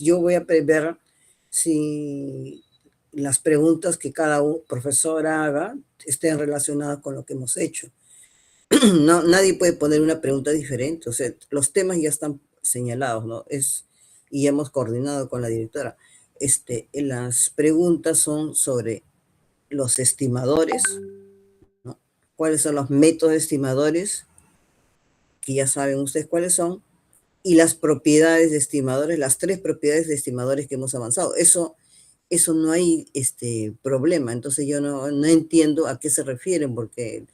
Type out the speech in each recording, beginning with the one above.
yo voy a ver si las preguntas que cada profesor haga estén relacionadas con lo que hemos hecho. No, nadie puede poner una pregunta diferente, o sea, los temas ya están señalados, ¿no? Y hemos coordinado con la directora. Las preguntas son sobre los estimadores, ¿no? ¿Cuáles son los métodos estimadores? Que ya saben ustedes cuáles son, y las propiedades de estimadores, las tres propiedades de estimadores que hemos avanzado. Eso no hay problema, entonces yo no entiendo a qué se refieren, porque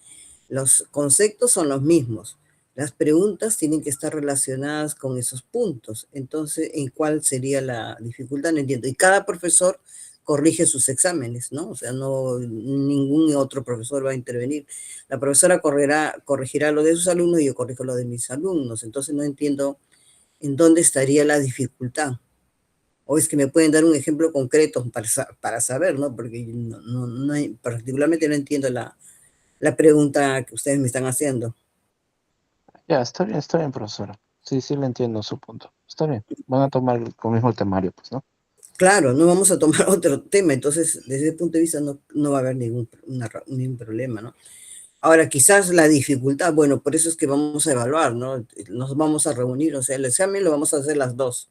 los conceptos son los mismos. Las preguntas tienen que estar relacionadas con esos puntos. Entonces, ¿en cuál sería la dificultad? No entiendo. Y cada profesor corrige sus exámenes, ¿no? O sea, no, ningún otro profesor va a intervenir. La profesora corregirá lo de sus alumnos y yo corrijo lo de mis alumnos. Entonces, no entiendo en dónde estaría la dificultad. O es que me pueden dar un ejemplo concreto para saber, ¿no? Porque particularmente no entiendo la pregunta que ustedes me están haciendo. Ya, está bien, profesora. Sí, sí le entiendo su punto. Está bien. Van a tomar con mismo el temario, pues, ¿no? Claro, no vamos a tomar otro tema, entonces desde ese punto de vista no va a haber ningún problema, ¿no? Ahora, quizás la dificultad, bueno, por eso es que vamos a evaluar, ¿no? Nos vamos a reunir, o sea, el examen lo vamos a hacer las dos.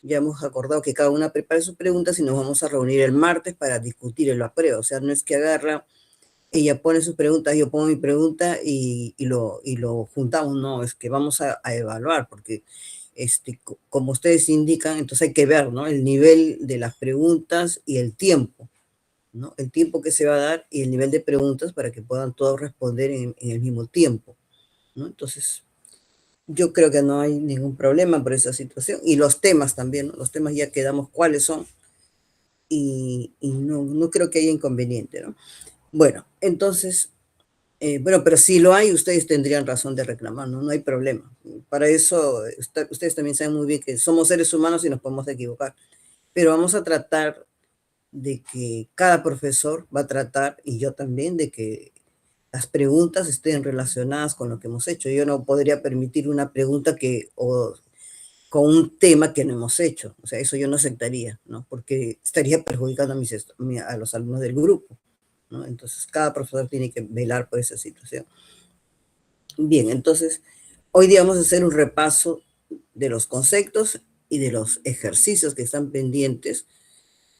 Ya hemos acordado que cada una prepare sus preguntas y nos vamos a reunir el martes para discutir el apruebo. O sea, no es que agarra, ella pone sus preguntas, yo pongo mi pregunta y lo juntamos, no, es que vamos a evaluar, porque como ustedes indican, entonces hay que ver, ¿no? El nivel de las preguntas y el tiempo, ¿no? El tiempo que se va a dar y el nivel de preguntas para que puedan todos responder en el mismo tiempo, ¿no? Entonces, yo creo que no hay ningún problema por esa situación. Y los temas también, ¿no? Los temas ya quedamos cuáles son y no creo que haya inconveniente, ¿no? Bueno, entonces, bueno, pero si lo hay, ustedes tendrían razón de reclamar, ¿no? No hay problema. Para eso, ustedes también saben muy bien que somos seres humanos y nos podemos equivocar. Pero vamos a tratar de que cada profesor va a tratar, y yo también, de que las preguntas estén relacionadas con lo que hemos hecho. Yo no podría permitir una pregunta o con un tema que no hemos hecho. O sea, eso yo no aceptaría, ¿no? Porque estaría perjudicando a los alumnos del grupo, ¿no? Entonces, cada profesor tiene que velar por esa situación. Bien, entonces, hoy día vamos a hacer un repaso de los conceptos y de los ejercicios que están pendientes,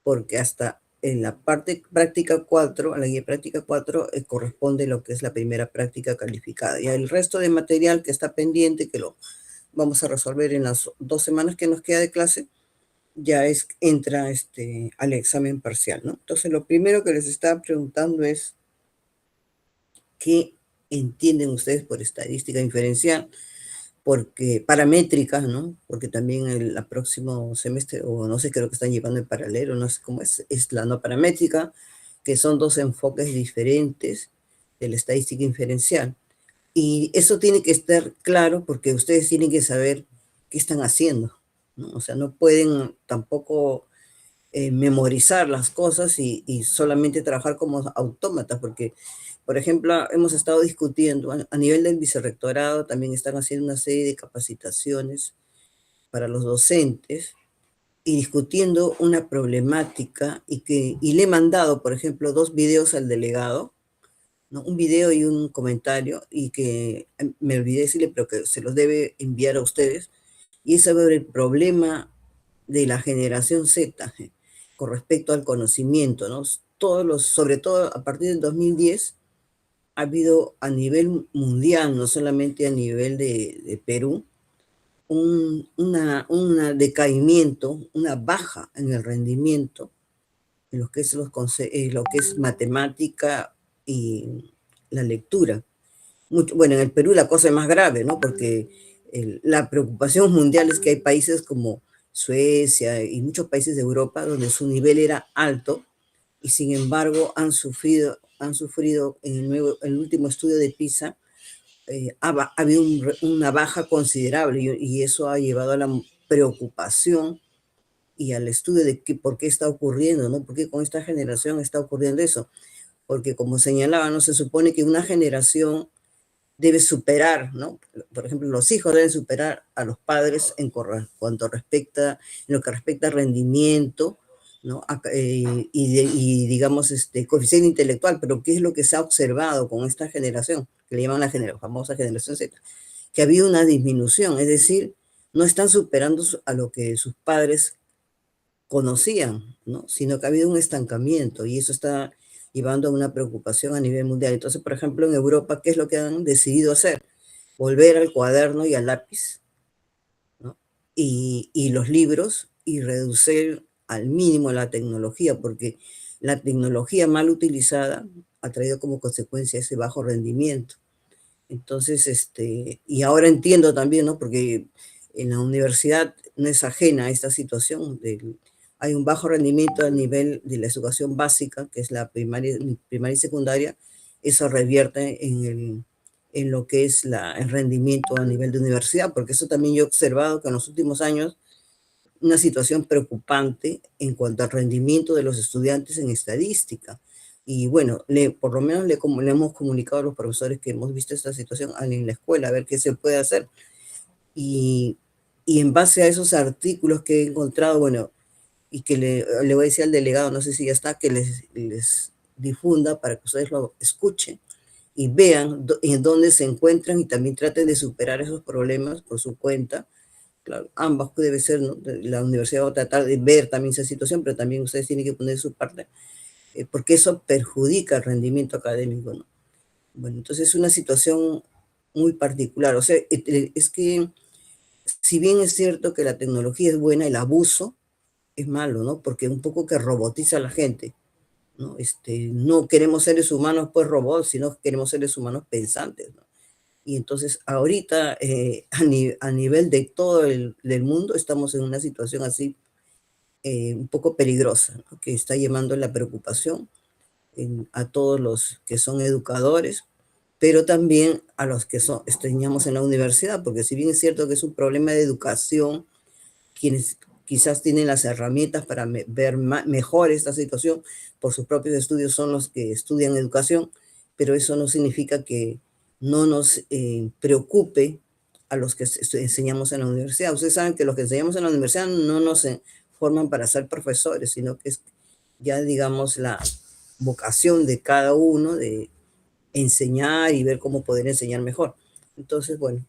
porque hasta en la parte práctica 4, a la guía práctica 4, corresponde lo que es la primera práctica calificada. Y el resto de material que está pendiente, que lo vamos a resolver en las 2 semanas que nos queda de clase, ya entra al examen parcial, ¿no? Entonces, lo primero que les estaba preguntando es, ¿qué entienden ustedes por estadística inferencial? Porque paramétricas, ¿no? Porque también el próximo semestre, o no sé, creo que están llevando en paralelo, no sé cómo es la no paramétrica, que son dos enfoques diferentes de la estadística inferencial. Y eso tiene que estar claro porque ustedes tienen que saber qué están haciendo, ¿no? O sea, no pueden tampoco memorizar las cosas y solamente trabajar como autómatas, porque, por ejemplo, hemos estado discutiendo a nivel del vicerrectorado, también están haciendo una serie de capacitaciones para los docentes y discutiendo una problemática y le he mandado, por ejemplo, 2 videos al delegado, ¿no? Un video y un comentario, y que me olvidé decirle, pero que se los debe enviar a ustedes, y es sobre el problema de la generación Z con respecto al conocimiento, ¿no? Sobre todo a partir del 2010, ha habido a nivel mundial, no solamente a nivel de Perú, una decaimiento, una baja en el rendimiento en lo que es matemática y la lectura. Bueno, en el Perú la cosa es más grave, ¿no? Porque la preocupación mundial es que hay países como Suecia y muchos países de Europa donde su nivel era alto y sin embargo han sufrido en el último estudio de PISA, ha habido una baja considerable y eso ha llevado a la preocupación y al estudio de por qué está ocurriendo, ¿no? ¿Por qué con esta generación está ocurriendo eso? Porque como señalaba, no se supone que una generación debe superar, ¿no? Por ejemplo, los hijos deben superar a los padres en lo que respecta al rendimiento, ¿no? Y digamos, coeficiente intelectual, pero ¿qué es lo que se ha observado con esta generación, que le llaman la famosa generación Z? Que ha habido una disminución, es decir, no están superando a lo que sus padres conocían, ¿no? Sino que ha habido un estancamiento y eso está llevando a una preocupación a nivel mundial. Entonces, por ejemplo, en Europa, ¿qué es lo que han decidido hacer? Volver al cuaderno y al lápiz, ¿no? Y los libros y reducir al mínimo la tecnología, porque la tecnología mal utilizada ha traído como consecuencia ese bajo rendimiento. Entonces, y ahora entiendo también, ¿no? Porque en la universidad no es ajena a esta situación. Hay un bajo rendimiento a nivel de la educación básica, que es la primaria y secundaria. Eso revierte en lo que es el rendimiento a nivel de universidad, porque eso también yo he observado que en los últimos años una situación preocupante en cuanto al rendimiento de los estudiantes en estadística. Y bueno, por lo menos le hemos comunicado a los profesores que hemos visto esta situación en la escuela, a ver qué se puede hacer. Y, y en base a esos artículos que he encontrado, bueno, y que le voy a decir al delegado, no sé si ya está, que les difunda para que ustedes lo escuchen y vean en dónde se encuentran y también traten de superar esos problemas por su cuenta. Claro, ambas debe ser, ¿no? La universidad va a tratar de ver también esa situación, pero también ustedes tienen que poner su parte, porque eso perjudica el rendimiento académico, ¿no? Bueno, entonces es una situación muy particular. O sea, es que si bien es cierto que la tecnología es buena, el abuso es malo, ¿no? Porque un poco que robotiza a la gente, ¿no? No queremos seres humanos, pues robots, sino queremos seres humanos pensantes, ¿no? Y entonces ahorita, a nivel de todo del mundo, estamos en una situación así un poco peligrosa, ¿no? Que está llamando la preocupación a todos los que son educadores, pero también a los que estudiamos en la universidad, porque si bien es cierto que es un problema de educación, quienes quizás tienen las herramientas para ver mejor esta situación por sus propios estudios son los que estudian educación, pero eso no significa que no nos preocupe a los que enseñamos en la universidad. Ustedes saben que los que enseñamos en la universidad no nos forman para ser profesores, sino que es ya, digamos, la vocación de cada uno de enseñar y ver cómo poder enseñar mejor. Entonces, bueno,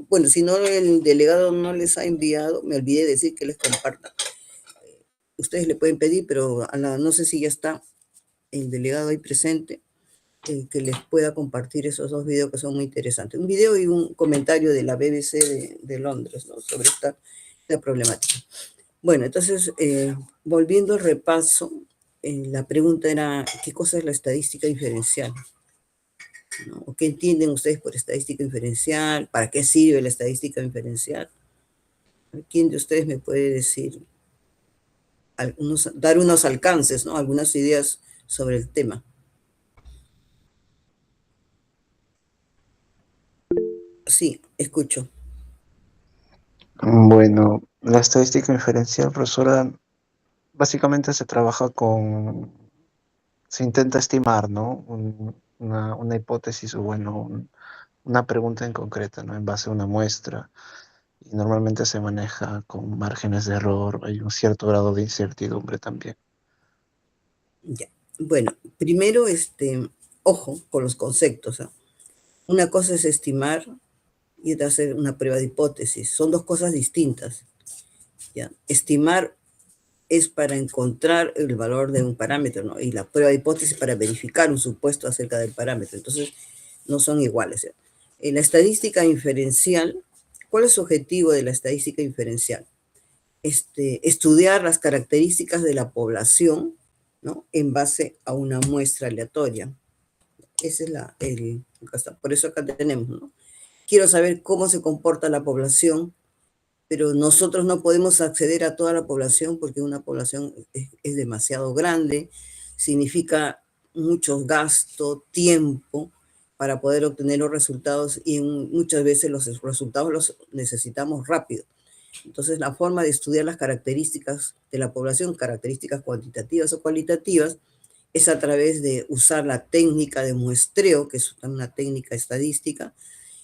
bueno, si no el delegado no les ha enviado, me olvidé de decir que les comparta. Ustedes le pueden pedir, pero no sé si ya está el delegado ahí presente, que les pueda compartir esos dos videos que son muy interesantes. Un video y un comentario de la BBC de Londres, ¿no? Sobre esta problemática. Bueno, entonces, volviendo al repaso, la pregunta era, ¿qué cosa es la estadística diferencial? ¿No? ¿O qué entienden ustedes por estadística inferencial? ¿Para qué sirve la estadística inferencial? ¿Quién de ustedes me puede decir, dar unos alcances, ¿no? Algunas ideas sobre el tema? Sí, escucho. Bueno, la estadística inferencial, profesora, básicamente se trabaja se intenta estimar, ¿no? Una hipótesis o bueno, una pregunta en concreta, ¿no? En base a una muestra. Y normalmente se maneja con márgenes de error, hay un cierto grado de incertidumbre también. Ya. Bueno, primero, ojo con los conceptos, ¿ah? Una cosa es estimar y otra hacer una prueba de hipótesis. Son dos cosas distintas, ¿ya? Estimar es para encontrar el valor de un parámetro, ¿no? Y la prueba de hipótesis para verificar un supuesto acerca del parámetro. Entonces, no son iguales, ¿eh? En la estadística inferencial, ¿cuál es su objetivo de la estadística inferencial? Estudiar las características de la población, ¿no? En base a una muestra aleatoria. Esa es por eso acá tenemos, ¿no? Quiero saber cómo se comporta la población, pero nosotros no podemos acceder a toda la población porque una población es demasiado grande, significa mucho gasto, tiempo para poder obtener los resultados y muchas veces los resultados los necesitamos rápido. Entonces, la forma de estudiar las características de la población, características cuantitativas o cualitativas, es a través de usar la técnica de muestreo, que es una técnica estadística,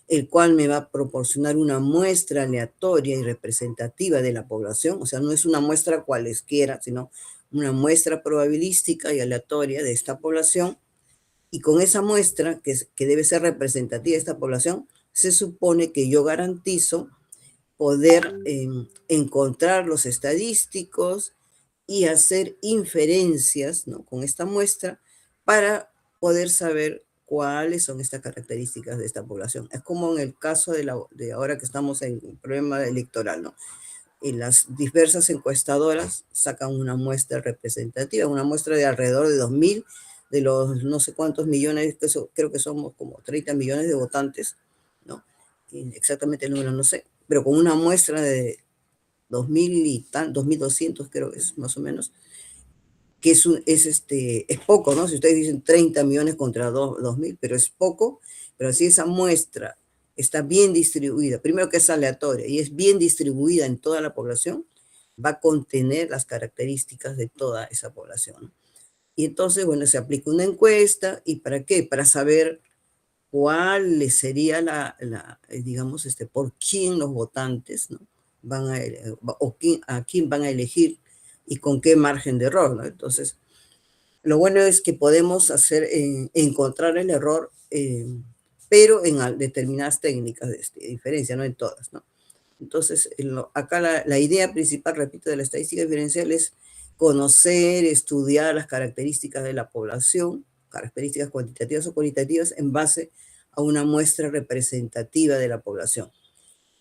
el cual me va a proporcionar una muestra aleatoria y representativa de la población, o sea, no es una muestra cualesquiera, sino una muestra probabilística y aleatoria de esta población, y con esa muestra, que debe ser representativa de esta población, se supone que yo garantizo poder encontrar los estadísticos y hacer inferencias, ¿no?, con esta muestra para poder saber cuáles son estas características de esta población. Es como en el caso de ahora que estamos en el problema electoral, ¿no? Y las diversas encuestadoras sacan una muestra representativa, una muestra de alrededor de 2.000, de los no sé cuántos millones, creo que somos como 30 millones de votantes, ¿no? Y exactamente el número no sé, pero con una muestra de 2.000 y tal, 2.200 creo que es más o menos, que es poco, ¿no? Si ustedes dicen 30 millones contra 2.000, pero es poco, pero si esa muestra está bien distribuida, primero que es aleatoria y es bien distribuida en toda la población, va a contener las características de toda esa población, ¿no? Y entonces, bueno, se aplica una encuesta, ¿y para qué? Para saber cuál sería digamos, por quién los votantes, ¿no?, van a quién van a elegir y con qué margen de error, ¿no? Entonces, lo bueno es que podemos encontrar el error, pero en determinadas técnicas de diferencia, no en todas, ¿no? Entonces, acá la idea principal, repito, de la estadística diferencial es conocer, estudiar las características de la población, características cuantitativas o cualitativas, en base a una muestra representativa de la población.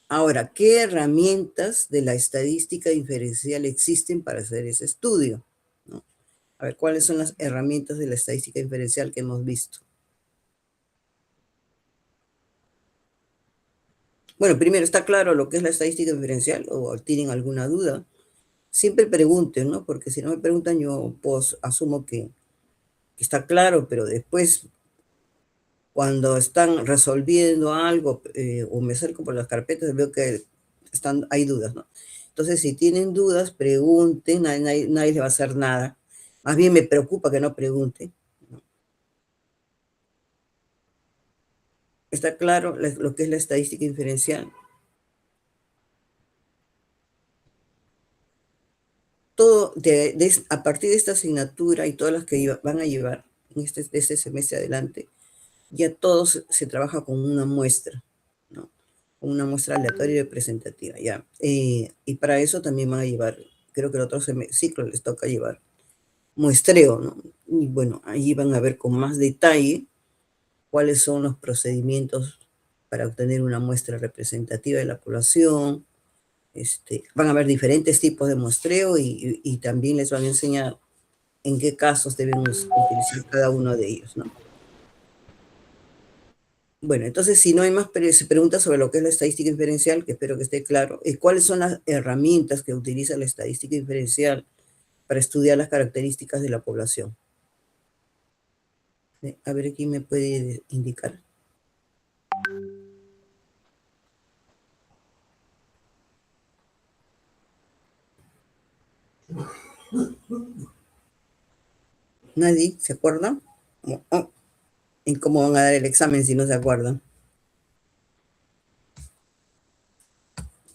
Ahora, ¿qué herramientas de la estadística diferencial existen para hacer ese estudio, ¿no? A ver, ¿cuáles son las herramientas de la estadística diferencial que hemos visto? Bueno, primero, ¿está claro lo que es la estadística diferencial o tienen alguna duda? Siempre pregunten, ¿no? Porque si no me preguntan, yo pues asumo que está claro, pero después, cuando están resolviendo algo, o me acerco por las carpetas, veo que hay dudas, ¿no? Entonces, si tienen dudas, pregunten, nadie les va a hacer nada. Más bien me preocupa que no pregunten, ¿no? ¿Está claro lo que es la estadística inferencial? Todo, a partir de esta asignatura y todas las que van a llevar en de este semestre adelante, ya todos se trabaja con una muestra, ¿no? Con una muestra aleatoria y representativa, ya. Y para eso también van a llevar, creo que el otro ciclo les toca llevar muestreo, ¿no? Y bueno, ahí van a ver con más detalle cuáles son los procedimientos para obtener una muestra representativa de la población. Van a ver diferentes tipos de muestreo y también les van a enseñar en qué casos debemos utilizar cada uno de ellos, ¿no? Bueno, entonces, si no hay más preguntas sobre lo que es la estadística inferencial, que espero que esté claro, ¿cuáles son las herramientas que utiliza la estadística inferencial para estudiar las características de la población? A ver, ¿quién me puede indicar? ¿Nadie se acuerda? Oh, ¿y cómo van a dar el examen si no se acuerdan?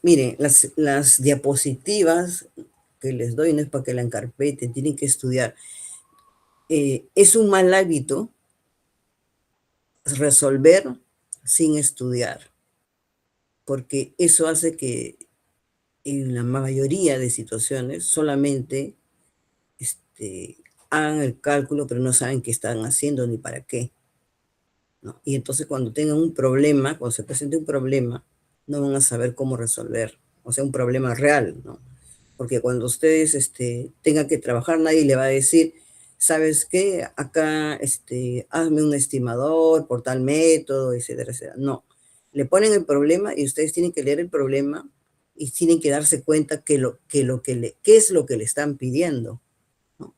Miren, las diapositivas que les doy no es para que la encarpeten, tienen que estudiar. Es un mal hábito resolver sin estudiar, porque eso hace que en la mayoría de situaciones solamente hagan el cálculo, pero no saben qué están haciendo ni para qué, ¿no? Y entonces cuando tengan un problema, cuando se presente un problema, no van a saber cómo resolver, o sea, un problema real, ¿no? Porque cuando ustedes tengan que trabajar, nadie le va a decir, ¿sabes qué? Acá, hazme un estimador por tal método, etcétera, etcétera. No, le ponen el problema y ustedes tienen que leer el problema y tienen que darse cuenta qué es lo que le están pidiendo, ¿no?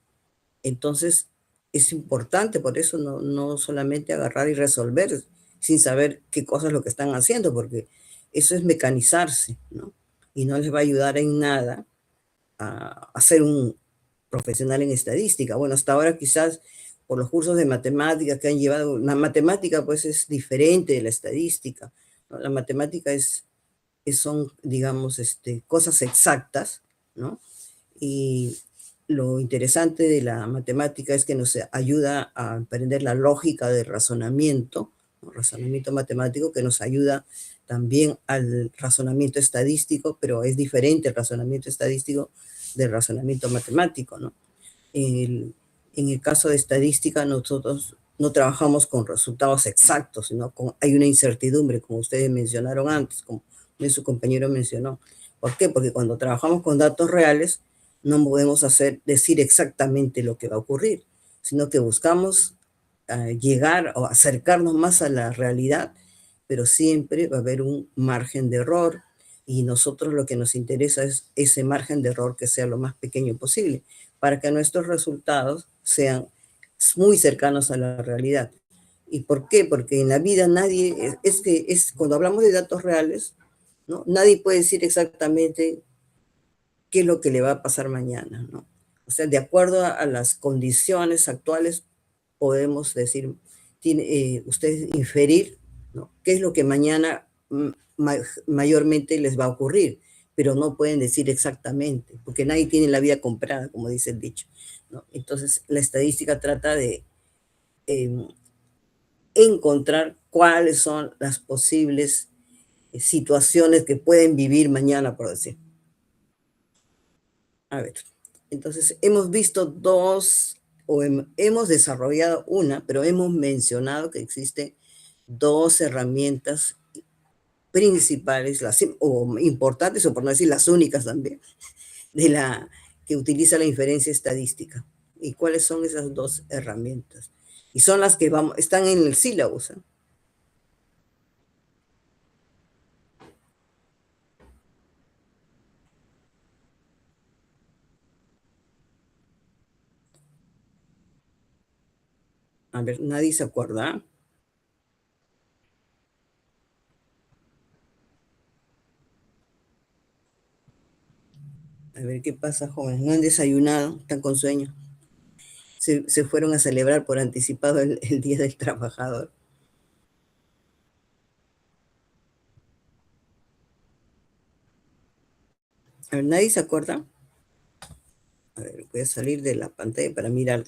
Entonces, es importante, por eso no solamente agarrar y resolver sin saber qué cosas es lo que están haciendo, porque eso es mecanizarse, ¿no? Y no les va a ayudar en nada a hacer profesional en estadística. Bueno, hasta ahora quizás por los cursos de matemática que han llevado, la matemática pues es diferente de la estadística, ¿no? La matemática son, digamos, cosas exactas, ¿no? Y lo interesante de la matemática es que nos ayuda a aprender la lógica del razonamiento, ¿no? Razonamiento matemático que nos ayuda también al razonamiento estadístico, pero es diferente el razonamiento estadístico del razonamiento matemático, ¿no? El- en el caso de estadística, nosotros no trabajamos con resultados exactos, sino hay una incertidumbre, como ustedes mencionaron antes, como su compañero mencionó. ¿Por qué? Porque cuando trabajamos con datos reales, no podemos decir exactamente lo que va a ocurrir, sino que buscamos llegar o acercarnos más a la realidad, pero siempre va a haber un margen de error y nosotros lo que nos interesa es ese margen de error que sea lo más pequeño posible para que nuestros resultados sean muy cercanos a la realidad. ¿Y por qué? Porque en la vida nadie, cuando hablamos de datos reales, ¿no? Nadie puede decir exactamente qué es lo que le va a pasar mañana, ¿no? O sea, de acuerdo a las condiciones actuales, podemos decir, ustedes inferir, ¿no? ¿Qué es lo que mañana mayormente les va a ocurrir? Pero no pueden decir exactamente, porque nadie tiene la vida comprada, como dice el dicho, ¿no? Entonces, la estadística trata de eh, encontrar cuáles son las posibles situaciones que pueden vivir mañana, por decir. A ver, entonces hemos visto dos, o hemos desarrollado una, pero hemos mencionado que existen dos herramientas principales, o importantes, o por no decir las únicas también, que utiliza la inferencia estadística. ¿Y cuáles son esas dos herramientas? Y son las que están en el sílabo. ¿Eh? A ver, nadie se acuerda. A ver, ¿qué pasa, jóvenes? ¿No han desayunado? ¿Están con sueño? Se fueron a celebrar por anticipado el Día del Trabajador. A ver, ¿nadie se acuerda? A ver, voy a salir de la pantalla para mirar.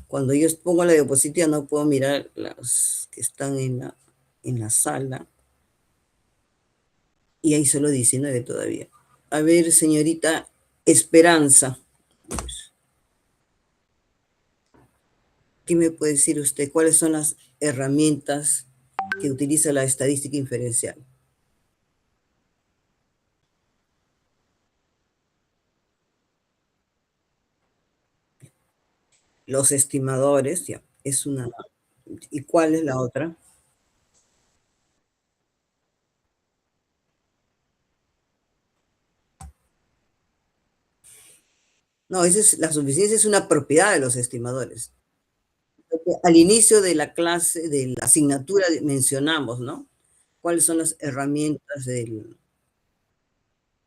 Cuando yo pongo la diapositiva no puedo mirar las que están en la sala. Y hay solo 19 todavía. A ver, señorita Esperanza. ¿Qué me puede decir usted? ¿Cuáles son las herramientas que utiliza la estadística inferencial? Los estimadores, ya, es una. ¿Y cuál es la otra? No, la suficiencia es una propiedad de los estimadores. Al inicio de la clase, de la asignatura, mencionamos, ¿no? ¿Cuáles son las herramientas de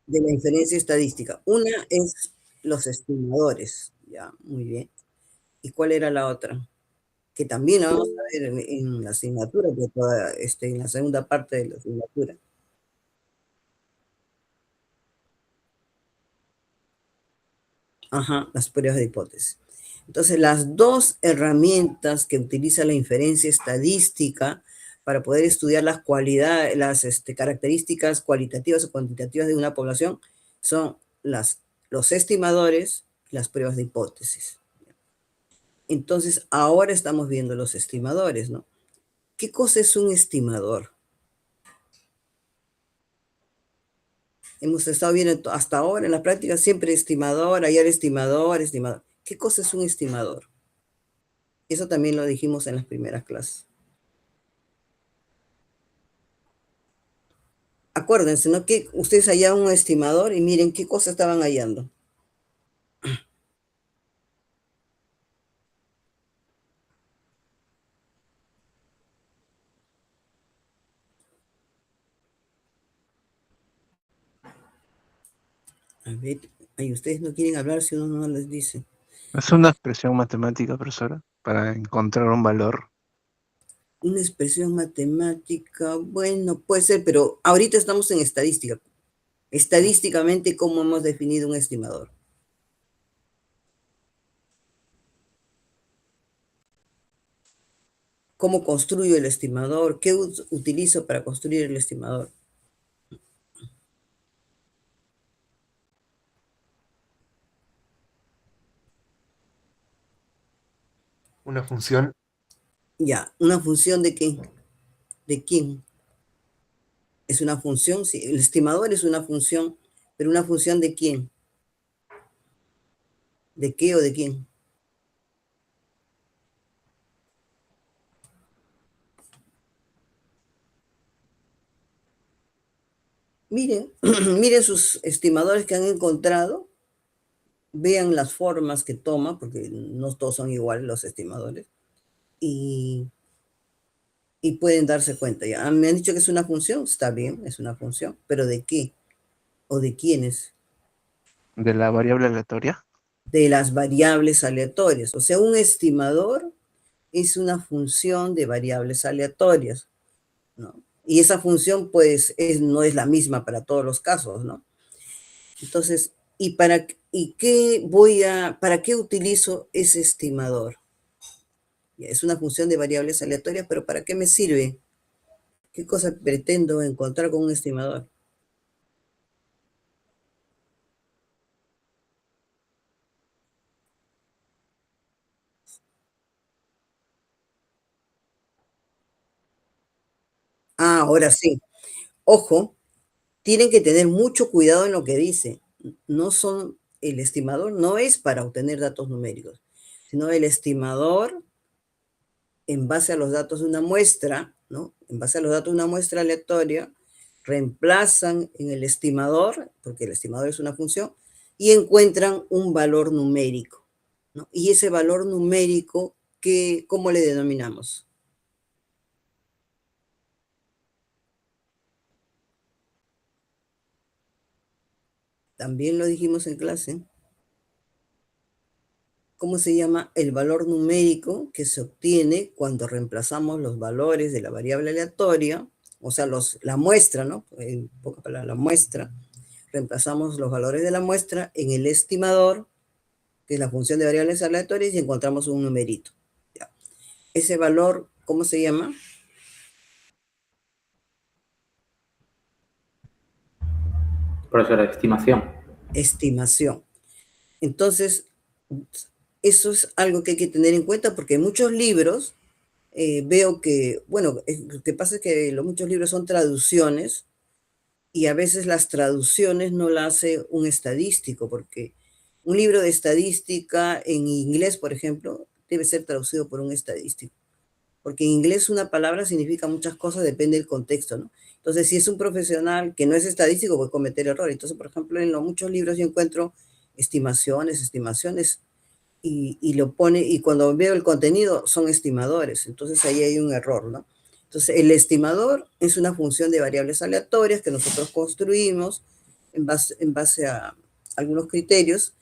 la inferencia estadística? Una es los estimadores, ya, muy bien. ¿Y cuál era la otra? Que también la vamos a ver en la asignatura, en la segunda parte de la asignatura. Ajá, las pruebas de hipótesis. Entonces, las dos herramientas que utiliza la inferencia estadística para poder estudiar las cualidades, las características cualitativas o cuantitativas de una población son los estimadores y las pruebas de hipótesis. Entonces, ahora estamos viendo los estimadores, ¿no? ¿Qué cosa es un estimador? Hemos estado viendo hasta ahora en la práctica siempre estimador, ayer estimador, estimador. ¿Qué cosa es un estimador? Eso también lo dijimos en las primeras clases. Acuérdense, ¿no? Que ustedes hallaban un estimador y miren qué cosa estaban hallando. A ver, ay, ustedes no quieren hablar si uno no les dice. Es una expresión matemática, profesora, para encontrar un valor. Una expresión matemática, bueno, puede ser, pero ahorita estamos en estadística. Estadísticamente, ¿cómo hemos definido un estimador? ¿Cómo construyo el estimador? ¿Qué utilizo para construir el estimador? Una función. Ya, ¿una función de qué? ¿De quién? ¿Es una función? Sí, el estimador es una función, pero ¿una función de quién? ¿De qué o de quién? Miren, miren sus estimadores que han encontrado, vean las formas que toma, porque no todos son iguales los estimadores, y, y pueden darse cuenta. Ya, me han dicho que es una función, está bien, es una función, pero ¿de qué? ¿O de quiénes? De la variable aleatoria. De las variables aleatorias. O sea, un estimador es una función de variables aleatorias, ¿no? Y esa función, pues, no es la misma para todos los casos, ¿no? Entonces, ¿para qué utilizo ese estimador? Es una función de variables aleatorias, pero ¿para qué me sirve? ¿Qué cosa pretendo encontrar con un estimador? Ah, ahora sí. Ojo, tienen que tener mucho cuidado en lo que dice. El estimador no es para obtener datos numéricos, sino el estimador en base a los datos de una muestra, ¿no? En base a los datos de una muestra aleatoria, reemplazan en el estimador, porque el estimador es una función, y encuentran un valor numérico, ¿no? Y ese valor numérico, ¿cómo le denominamos? También lo dijimos en clase. ¿Cómo se llama? El valor numérico que se obtiene cuando reemplazamos los valores de la variable aleatoria, o sea, la muestra, ¿no? En pocas palabras, la muestra, reemplazamos los valores de la muestra en el estimador, que es la función de variables aleatorias, y encontramos un numerito. ¿Ya? Ese valor, ¿cómo se llama? Profesora, estimación. Estimación. Entonces, eso es algo que hay que tener en cuenta porque en muchos libros veo que, bueno, lo que pasa es que muchos libros son traducciones y a veces las traducciones no las hace un estadístico, porque un libro de estadística en inglés, por ejemplo, debe ser traducido por un estadístico, porque en inglés una palabra significa muchas cosas, depende del contexto, ¿no? Entonces, si es un profesional que no es estadístico, puede cometer error. Entonces, por ejemplo, en muchos libros yo encuentro estimaciones, y lo pone, y cuando veo el contenido son estimadores, entonces ahí hay un error, ¿no? Entonces, el estimador es una función de variables aleatorias que nosotros construimos en base a algunos criterios,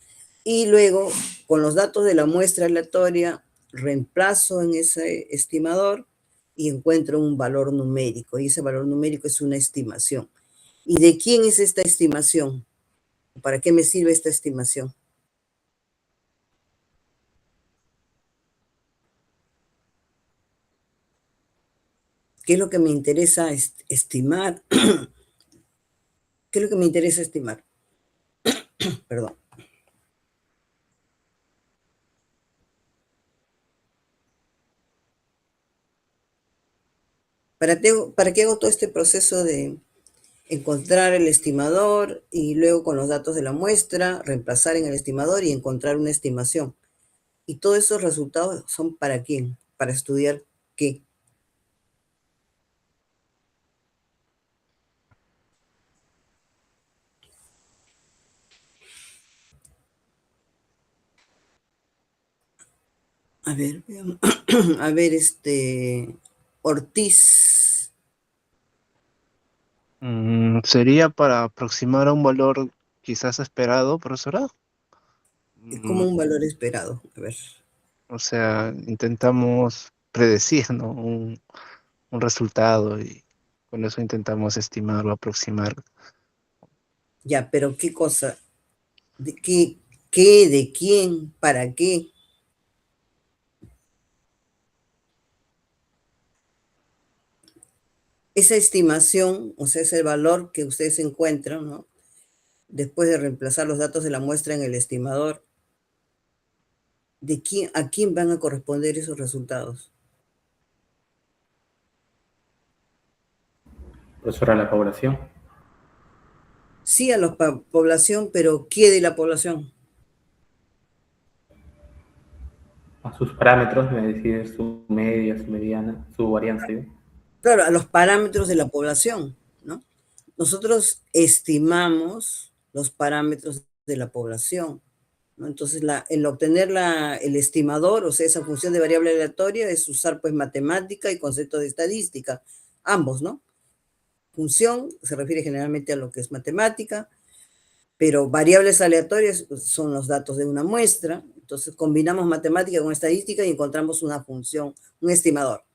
y luego, con los datos de la muestra aleatoria, reemplazo en ese estimador y encuentro un valor numérico, y ese valor numérico es una estimación. ¿Y de quién es esta estimación? ¿Para qué me sirve esta estimación? ¿Qué es lo que me interesa estimar? ¿Qué es lo que me interesa estimar? Perdón. ¿Para qué hago todo este proceso de encontrar el estimador y luego con los datos de la muestra, reemplazar en el estimador y encontrar una estimación? Y todos esos resultados son ¿para quién? Para estudiar qué. A ver, veamos. A ver, Ortiz. ¿Sería para aproximar a un valor quizás esperado, profesora? como un valor esperado. A ver. O sea, intentamos predecir, ¿no? Un resultado y con eso intentamos estimar o aproximar. Ya, pero ¿qué cosa? ¿De qué? ¿De quién? ¿Para qué? Esa estimación, o sea, es el valor que ustedes encuentran, ¿no? Después de reemplazar los datos de la muestra en el estimador, ¿a quién van a corresponder esos resultados? Profesora, la población. Sí, a la población, pero ¿qué de la población? A sus parámetros, me decir su media, su mediana, su varianza. ¿Sí? Claro, a los parámetros de la población, ¿no? Nosotros estimamos los parámetros de la población, ¿no? Entonces, el obtener el estimador, o sea, esa función de variable aleatoria, es usar pues matemática y concepto de estadística, ambos, ¿no? Función se refiere generalmente a lo que es matemática, pero variables aleatorias son los datos de una muestra, entonces combinamos matemática con estadística y encontramos una función, un estimador.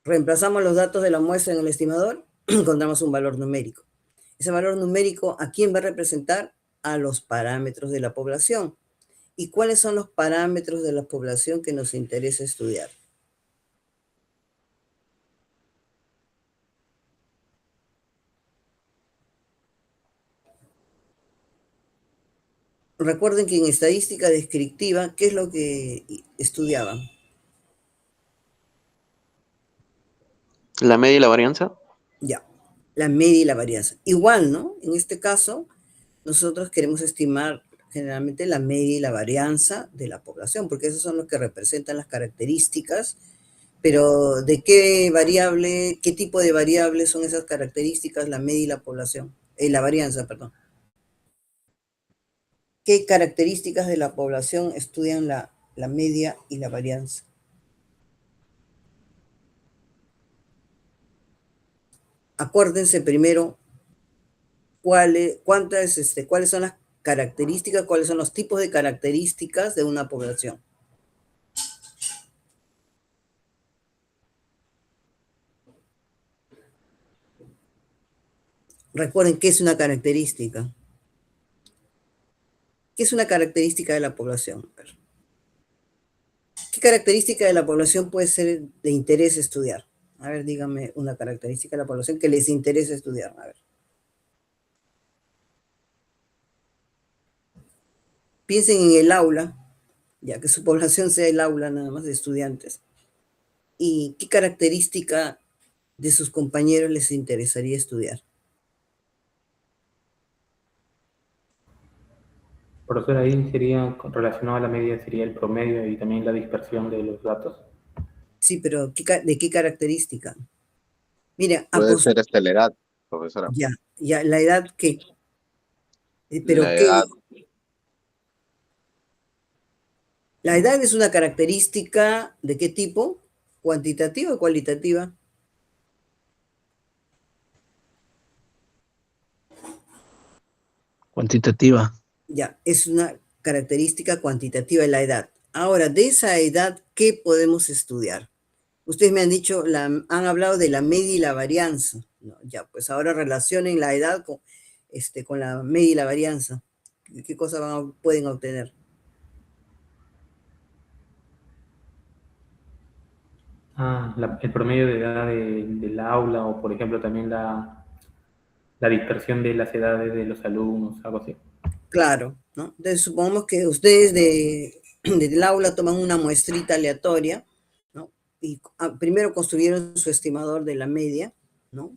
Reemplazamos los datos de la muestra en el estimador, encontramos un valor numérico. Ese valor numérico, ¿a quién va a representar? A los parámetros de la población. ¿Y cuáles son los parámetros de la población que nos interesa estudiar? Recuerden que en estadística descriptiva, ¿qué es lo que estudiaban? La media y la varianza. Ya, la media y la varianza. Igual, ¿no? En este caso, nosotros queremos estimar generalmente la media y la varianza de la población, porque esos son los que representan las características, pero ¿de qué variable, qué tipo de variables son esas características, la media y la población? La varianza, perdón. ¿Qué características de la población estudian la media y la varianza? Acuérdense primero cuáles son las características, cuáles son los tipos de características de una población. Recuerden qué es una característica. ¿Qué es una característica de la población? ¿Qué característica de la población puede ser de interés estudiar? A ver, díganme una característica de la población que les interese estudiar. A ver. Piensen en el aula, ya que su población sea el aula nada más de estudiantes. ¿Y qué característica de sus compañeros les interesaría estudiar? Profesora, ahí sería relacionado a la media, sería el promedio y también la dispersión de los datos. Sí, pero ¿de qué característica? Mira, Puede ser la edad, profesora. ya, la edad, ¿qué? Pero La ¿qué? edad, La edad es una característica ¿de qué tipo? ¿Cuantitativa o cualitativa? Cuantitativa. Ya, es una característica cuantitativa de la edad. Ahora, de esa edad, ¿qué podemos estudiar? Ustedes me han dicho, han hablado de la media y la varianza. No, ya, pues ahora relacionen la edad con la media y la varianza. ¿Qué cosa pueden obtener? El promedio de edad del aula o, por ejemplo, también la dispersión de las edades de los alumnos, algo así. Claro, ¿no? Entonces supongamos que ustedes del aula toman una muestrita aleatoria, ¿no? Y primero construyeron su estimador de la media, ¿no?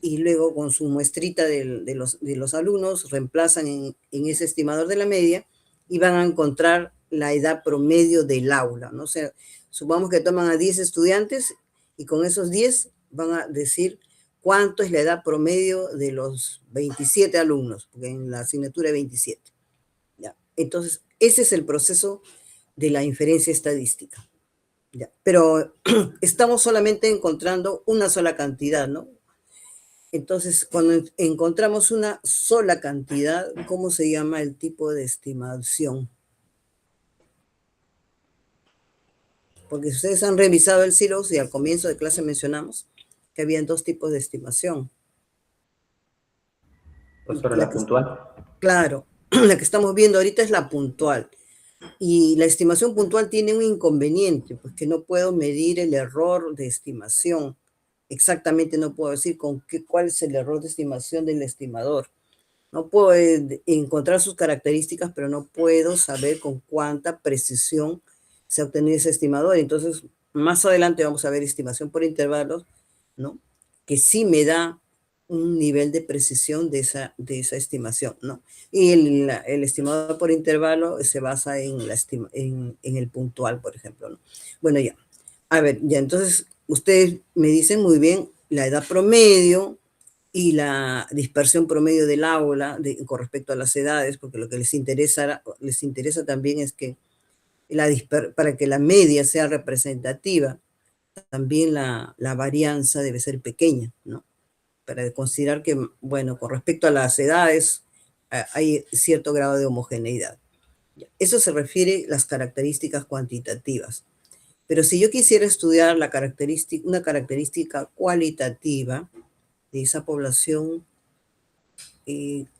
Y luego con su muestrita de los alumnos reemplazan en ese estimador de la media y van a encontrar la edad promedio del aula, ¿no? O sea, supongamos que toman a 10 estudiantes y con esos 10 van a decir cuánto es la edad promedio de los 27 alumnos, porque en la asignatura hay 27. ¿Ya? Entonces, ese es el proceso de la inferencia estadística. ¿Ya? Pero estamos solamente encontrando una sola cantidad, ¿no? Entonces, cuando encontramos una sola cantidad, ¿cómo se llama el tipo de estimación? Porque ustedes han revisado el Silos y al comienzo de clase mencionamos que habían dos tipos de estimación. Profesora, la puntual. Claro, la que estamos viendo ahorita es la puntual. Y la estimación puntual tiene un inconveniente, pues que no puedo medir el error de estimación. Exactamente no puedo decir cuál es el error de estimación del estimador. No puedo encontrar sus características, pero no puedo saber con cuánta precisión se ha obtenido ese estimador. Entonces, más adelante vamos a ver estimación por intervalos, ¿no? Que sí me da un nivel de precisión de esa estimación, ¿no? Y el estimador por intervalo se basa en el puntual, por ejemplo, ¿no? Bueno, ya. A ver, ya entonces ustedes me dicen muy bien la edad promedio y la dispersión promedio del aula con respecto a las edades, porque lo que les interesa también es que para que la media sea representativa, también la varianza debe ser pequeña, ¿no? Para considerar que, bueno, con respecto a las edades, hay cierto grado de homogeneidad. Eso se refiere a las características cuantitativas. Pero si yo quisiera estudiar una característica cualitativa de esa población,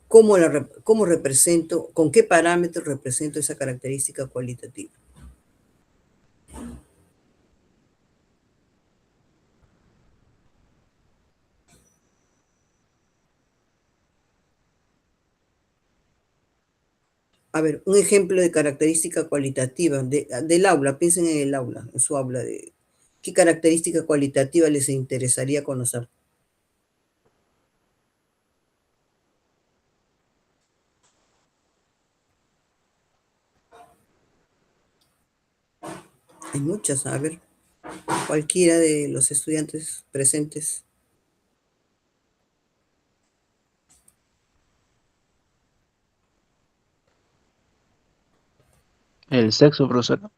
¿cómo represento, con qué parámetros represento esa característica cualitativa? A ver, un ejemplo de característica cualitativa del aula, piensen en el aula, en su aula, ¿qué característica cualitativa les interesaría conocer? Hay muchas, a ver, cualquiera de los estudiantes presentes. El sexo, profesora.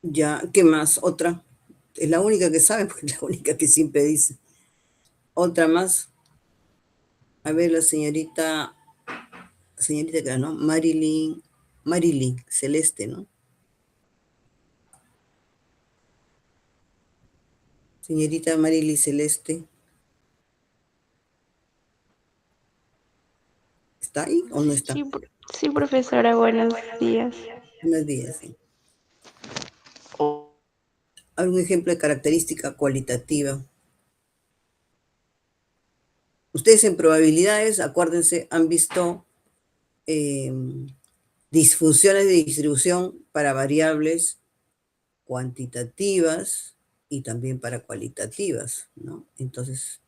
Ya, ¿qué más? Otra. Es la única que sabe, porque es la única que siempre dice. Otra más. A ver, la señorita que ¿no? Marilyn Celeste, ¿no? Señorita Marilyn Celeste. ¿Está ahí o no está? Sí, sí, profesora, buenos días. Buenos días, sí. ¿Algún ejemplo de característica cualitativa? Ustedes en probabilidades, acuérdense, han visto disfunciones de distribución para variables cuantitativas y también para cualitativas, ¿no? Entonces,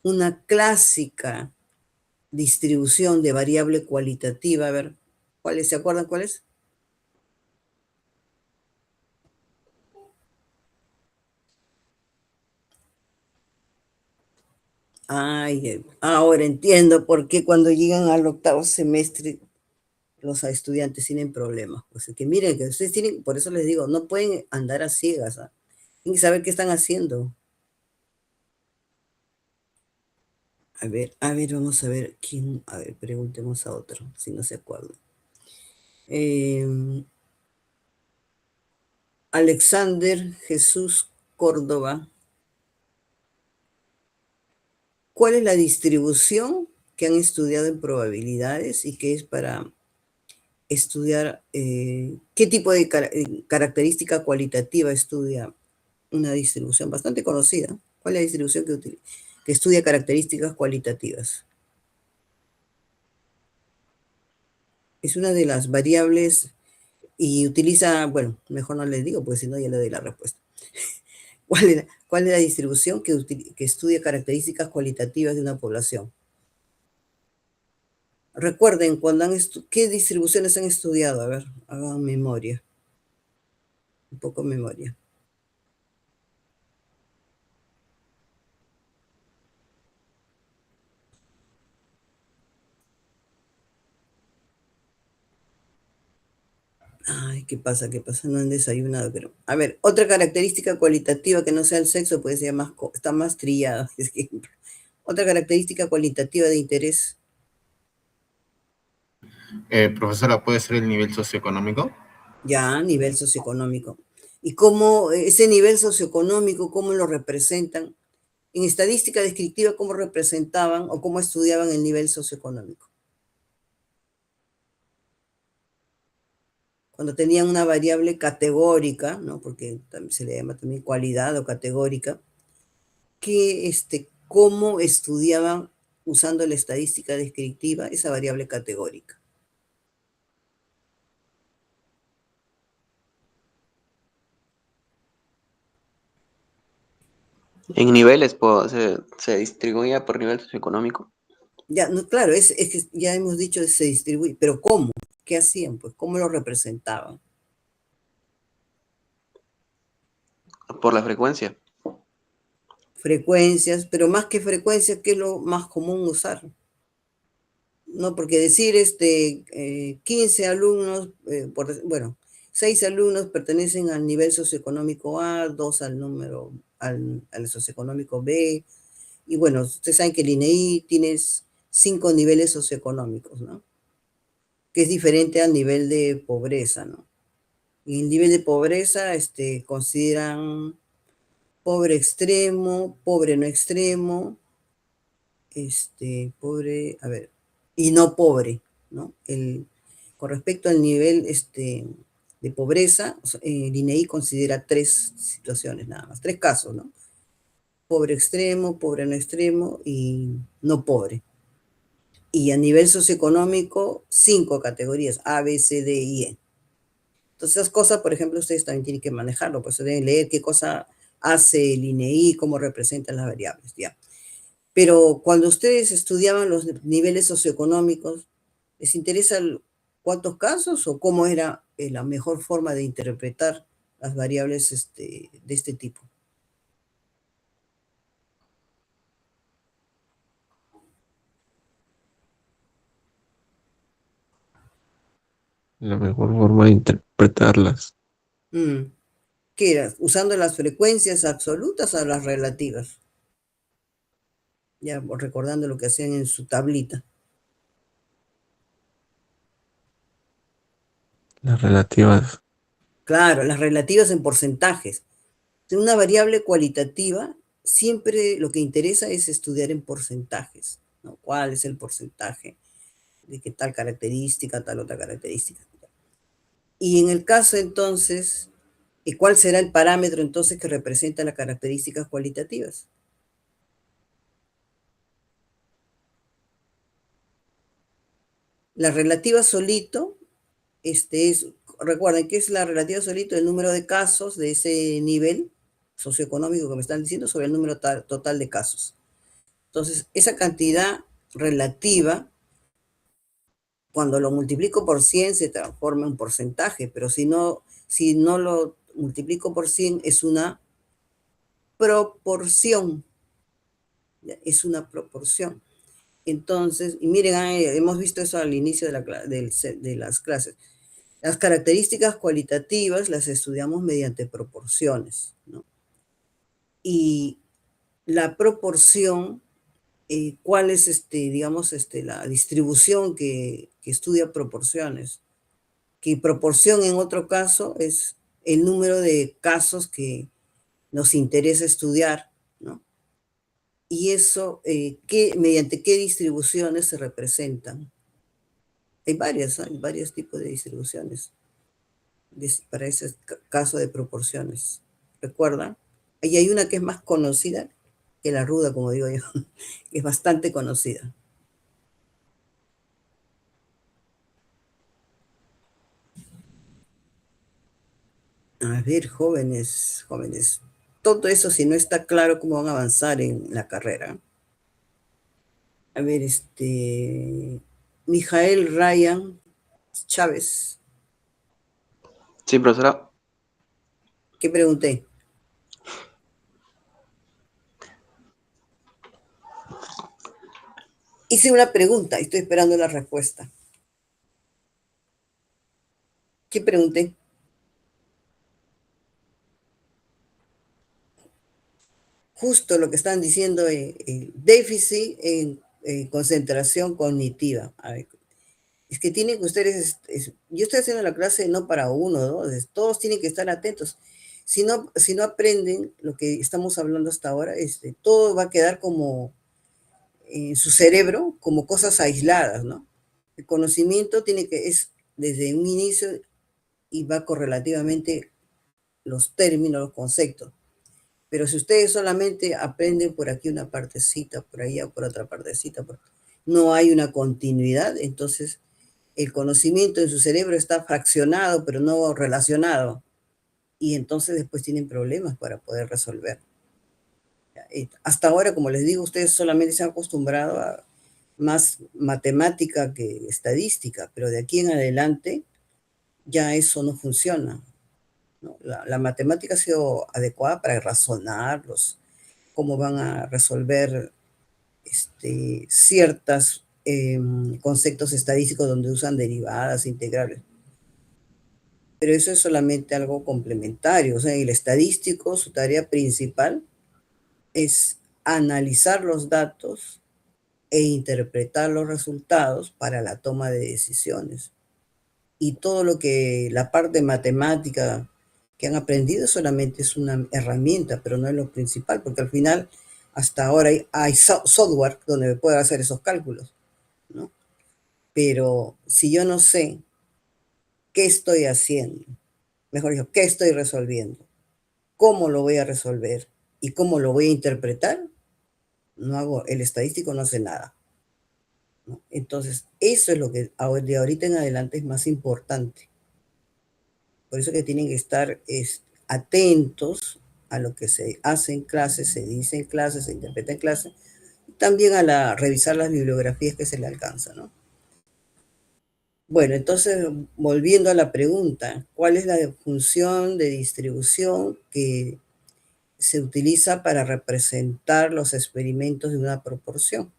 una clásica distribución de variable cualitativa, a ver, ¿cuáles se acuerdan cuáles? Ay, ahora entiendo por qué cuando llegan al octavo semestre los estudiantes tienen problemas. Pues que miren, que ustedes tienen, por eso les digo, no pueden andar a ciegas, ¿ah? Tienen que saber qué están haciendo. A ver, vamos a ver quién, a ver, preguntemos a otro, si no se acuerdan. Alexander Jesús Córdoba. ¿Cuál es la distribución que han estudiado en probabilidades y que es para estudiar qué tipo de característica cualitativa estudia una distribución bastante conocida? ¿Cuál es la distribución que estudia características cualitativas? Es una de las variables y utiliza, bueno, mejor no les digo, porque si no ya le doy la respuesta. ¿Cuál es la distribución que estudia características cualitativas de una población? Recuerden, ¿qué distribuciones han estudiado? A ver, hagan memoria, un poco memoria. Ay, ¿qué pasa? ¿Qué pasa? No han desayunado, pero... A ver, otra característica cualitativa que no sea el sexo, pues está más trillada, por ejemplo. Otra característica cualitativa de interés. Profesora, ¿puede ser el nivel socioeconómico? Ya, nivel socioeconómico. ¿Y cómo ese nivel socioeconómico, cómo lo representan? En estadística descriptiva, ¿cómo representaban o cómo estudiaban el nivel socioeconómico? Cuando tenían una variable categórica, ¿no? Porque se le llama también cualidad o categórica, que cómo estudiaban usando la estadística descriptiva esa variable categórica. En niveles, pues, se distribuía por nivel socioeconómico. Ya, no, claro, es que ya hemos dicho que se distribuye, pero ¿cómo? ¿Qué hacían? Pues, ¿cómo lo representaban? Por la frecuencia. Frecuencias, pero más que frecuencias, ¿qué es lo más común usar? No, porque decir 15 alumnos, bueno, 6 alumnos pertenecen al nivel socioeconómico A, 2 al socioeconómico B, y bueno, ustedes saben que el INEI tiene 5 niveles socioeconómicos, ¿no? Que es diferente al nivel de pobreza, ¿no? Y el nivel de pobreza, consideran pobre extremo, pobre no extremo, pobre, a ver, y no pobre, ¿no? Con respecto al nivel de pobreza, el INEI considera 3 situaciones nada más, 3 casos, ¿no? Pobre extremo, pobre no extremo y no pobre. Y a nivel socioeconómico, 5 categorías, A, B, C, D y E. Entonces, esas cosas, por ejemplo, ustedes también tienen que manejarlo, pues deben leer qué cosa hace el INEI, cómo representan las variables, ya. Pero cuando ustedes estudiaban los niveles socioeconómicos, ¿les interesa cuántos casos o cómo era la mejor forma de interpretar las variables de este tipo? La mejor forma de interpretarlas. ¿Qué era? ¿Usando las frecuencias absolutas o las relativas? Ya recordando lo que hacían en su tablita. Las relativas. Claro, las relativas en porcentajes. De una variable cualitativa, siempre lo que interesa es estudiar en porcentajes, ¿no? ¿Cuál es el porcentaje de qué tal característica, tal otra característica? Y en el caso entonces, ¿cuál será el parámetro entonces que representa las características cualitativas? La relativa solito, recuerden que es la relativa solito el número de casos de ese nivel socioeconómico que me están diciendo sobre el número total de casos. Entonces, esa cantidad relativa, cuando lo multiplico por 100 se transforma en porcentaje, pero si no lo multiplico por 100 es una proporción, ¿ya? Es una proporción. Entonces, y miren, hemos visto eso al inicio de las clases. Las características cualitativas las estudiamos mediante proporciones, ¿no? Y la proporción, ¿cuál es, digamos, la distribución que estudia proporciones? Que proporción en otro caso es el número de casos que nos interesa estudiar, ¿no? Y eso, ¿mediante qué distribuciones se representan? Hay varios tipos de distribuciones para ese caso de proporciones. ¿Recuerdan? Y hay una que es más conocida que la ruda, como digo yo, que es bastante conocida. A ver, jóvenes, todo eso si no está claro cómo van a avanzar en la carrera. A ver, Mijael Ryan Chávez, Sí, profesora. ¿qué pregunté? Hice una pregunta y estoy esperando la respuesta. ¿Qué pregunté? justo lo que están diciendo, déficit en concentración cognitiva. A ver, es que tienen que ustedes, yo estoy haciendo la clase no para uno, ¿no? Todos tienen que estar atentos. Si no aprenden lo que estamos hablando hasta ahora, todo va a quedar como en su cerebro, como cosas aisladas, ¿no? El conocimiento es desde un inicio y va correlativamente los términos, los conceptos. Pero si ustedes solamente aprenden por aquí una partecita, por allá por otra partecita, no hay una continuidad, entonces el conocimiento en su cerebro está fraccionado, pero no relacionado. Y entonces después tienen problemas para poder resolver. Hasta ahora, como les digo, ustedes solamente se han acostumbrado a más matemática que estadística, pero de aquí en adelante ya eso no funciona, ¿no? La matemática ha sido adecuada para razonar cómo van a resolver ciertos conceptos estadísticos donde usan derivadas, integrales. Pero eso es solamente algo complementario. O sea, el estadístico, su tarea principal es analizar los datos e interpretar los resultados para la toma de decisiones. Y todo lo que la parte matemática que han aprendido solamente es una herramienta, pero no es lo principal, porque al final, hasta ahora hay software donde puedo hacer esos cálculos, ¿no? Pero si yo no sé qué estoy haciendo, mejor dicho, qué estoy resolviendo, cómo lo voy a resolver y cómo lo voy a interpretar, el estadístico no hace nada, ¿no? Entonces, eso es lo que de ahorita en adelante es más importante. Por eso que tienen que estar atentos a lo que se hace en clase, se dice en clase, se interpreta en clase, y también a revisar las bibliografías que se le alcanza, ¿no? Bueno, entonces, volviendo a la pregunta, ¿cuál es la función de distribución que se utiliza para representar los experimentos de una proporción?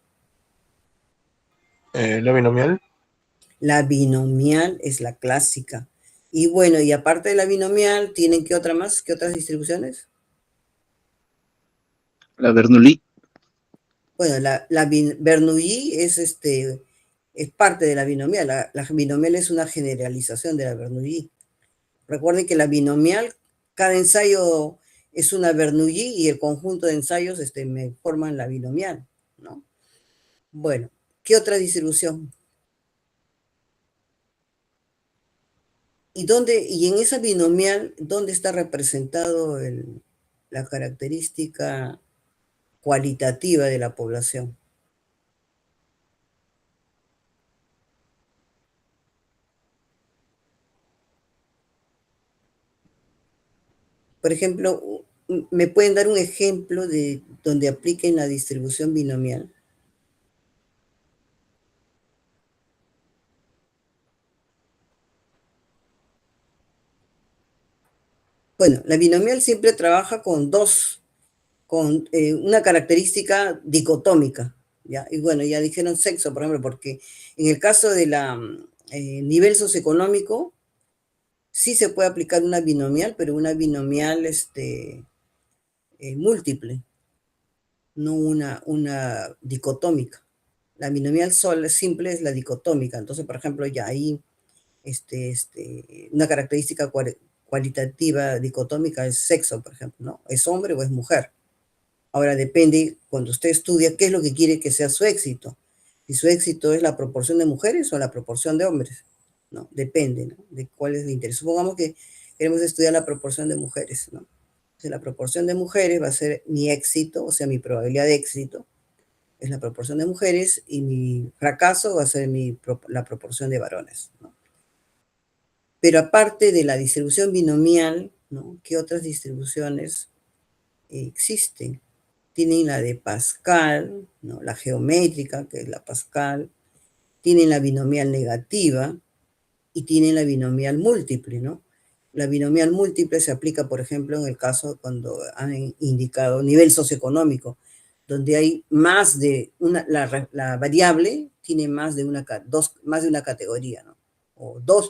La binomial. La binomial es la clásica. Y bueno, y aparte de la binomial, ¿tienen qué otra más? ¿Qué otras distribuciones? La Bernoulli. Bueno, la Bernoulli es parte de la binomial. La binomial es una generalización de la Bernoulli. Recuerden que la binomial, cada ensayo es una Bernoulli y el conjunto de ensayos me forman la binomial, ¿no? Bueno, ¿qué otra distribución? Y en esa binomial, ¿dónde está representado la característica cualitativa de la población? Por ejemplo, ¿me pueden dar un ejemplo de donde apliquen la distribución binomial? Bueno, la binomial siempre trabaja con una característica dicotómica, ¿ya? Y bueno, ya dijeron sexo, por ejemplo, porque en el caso de nivel socioeconómico, sí se puede aplicar una binomial, pero una binomial múltiple, no una dicotómica. La binomial simple es la dicotómica. Entonces, por ejemplo, ya ahí una característica cualitativa dicotómica es sexo, por ejemplo, ¿no? ¿Es hombre o es mujer? Ahora depende, cuando usted estudia, qué es lo que quiere que sea su éxito. Si su éxito es la proporción de mujeres o la proporción de hombres, ¿no? Depende, ¿no? De cuál es el interés. Supongamos que queremos estudiar la proporción de mujeres, ¿no? Entonces, la proporción de mujeres va a ser mi éxito, o sea, mi probabilidad de éxito es la proporción de mujeres y mi fracaso va a ser la proporción de varones, ¿no? Pero aparte de la distribución binomial, ¿no? ¿Qué otras distribuciones existen? Tienen la de Pascal, ¿no? La geométrica, que es la Pascal, tienen la binomial negativa y tienen la binomial múltiple, ¿no? La binomial múltiple se aplica, por ejemplo, en el caso cuando han indicado nivel socioeconómico, donde hay más de la variable tiene más de una categoría, ¿no?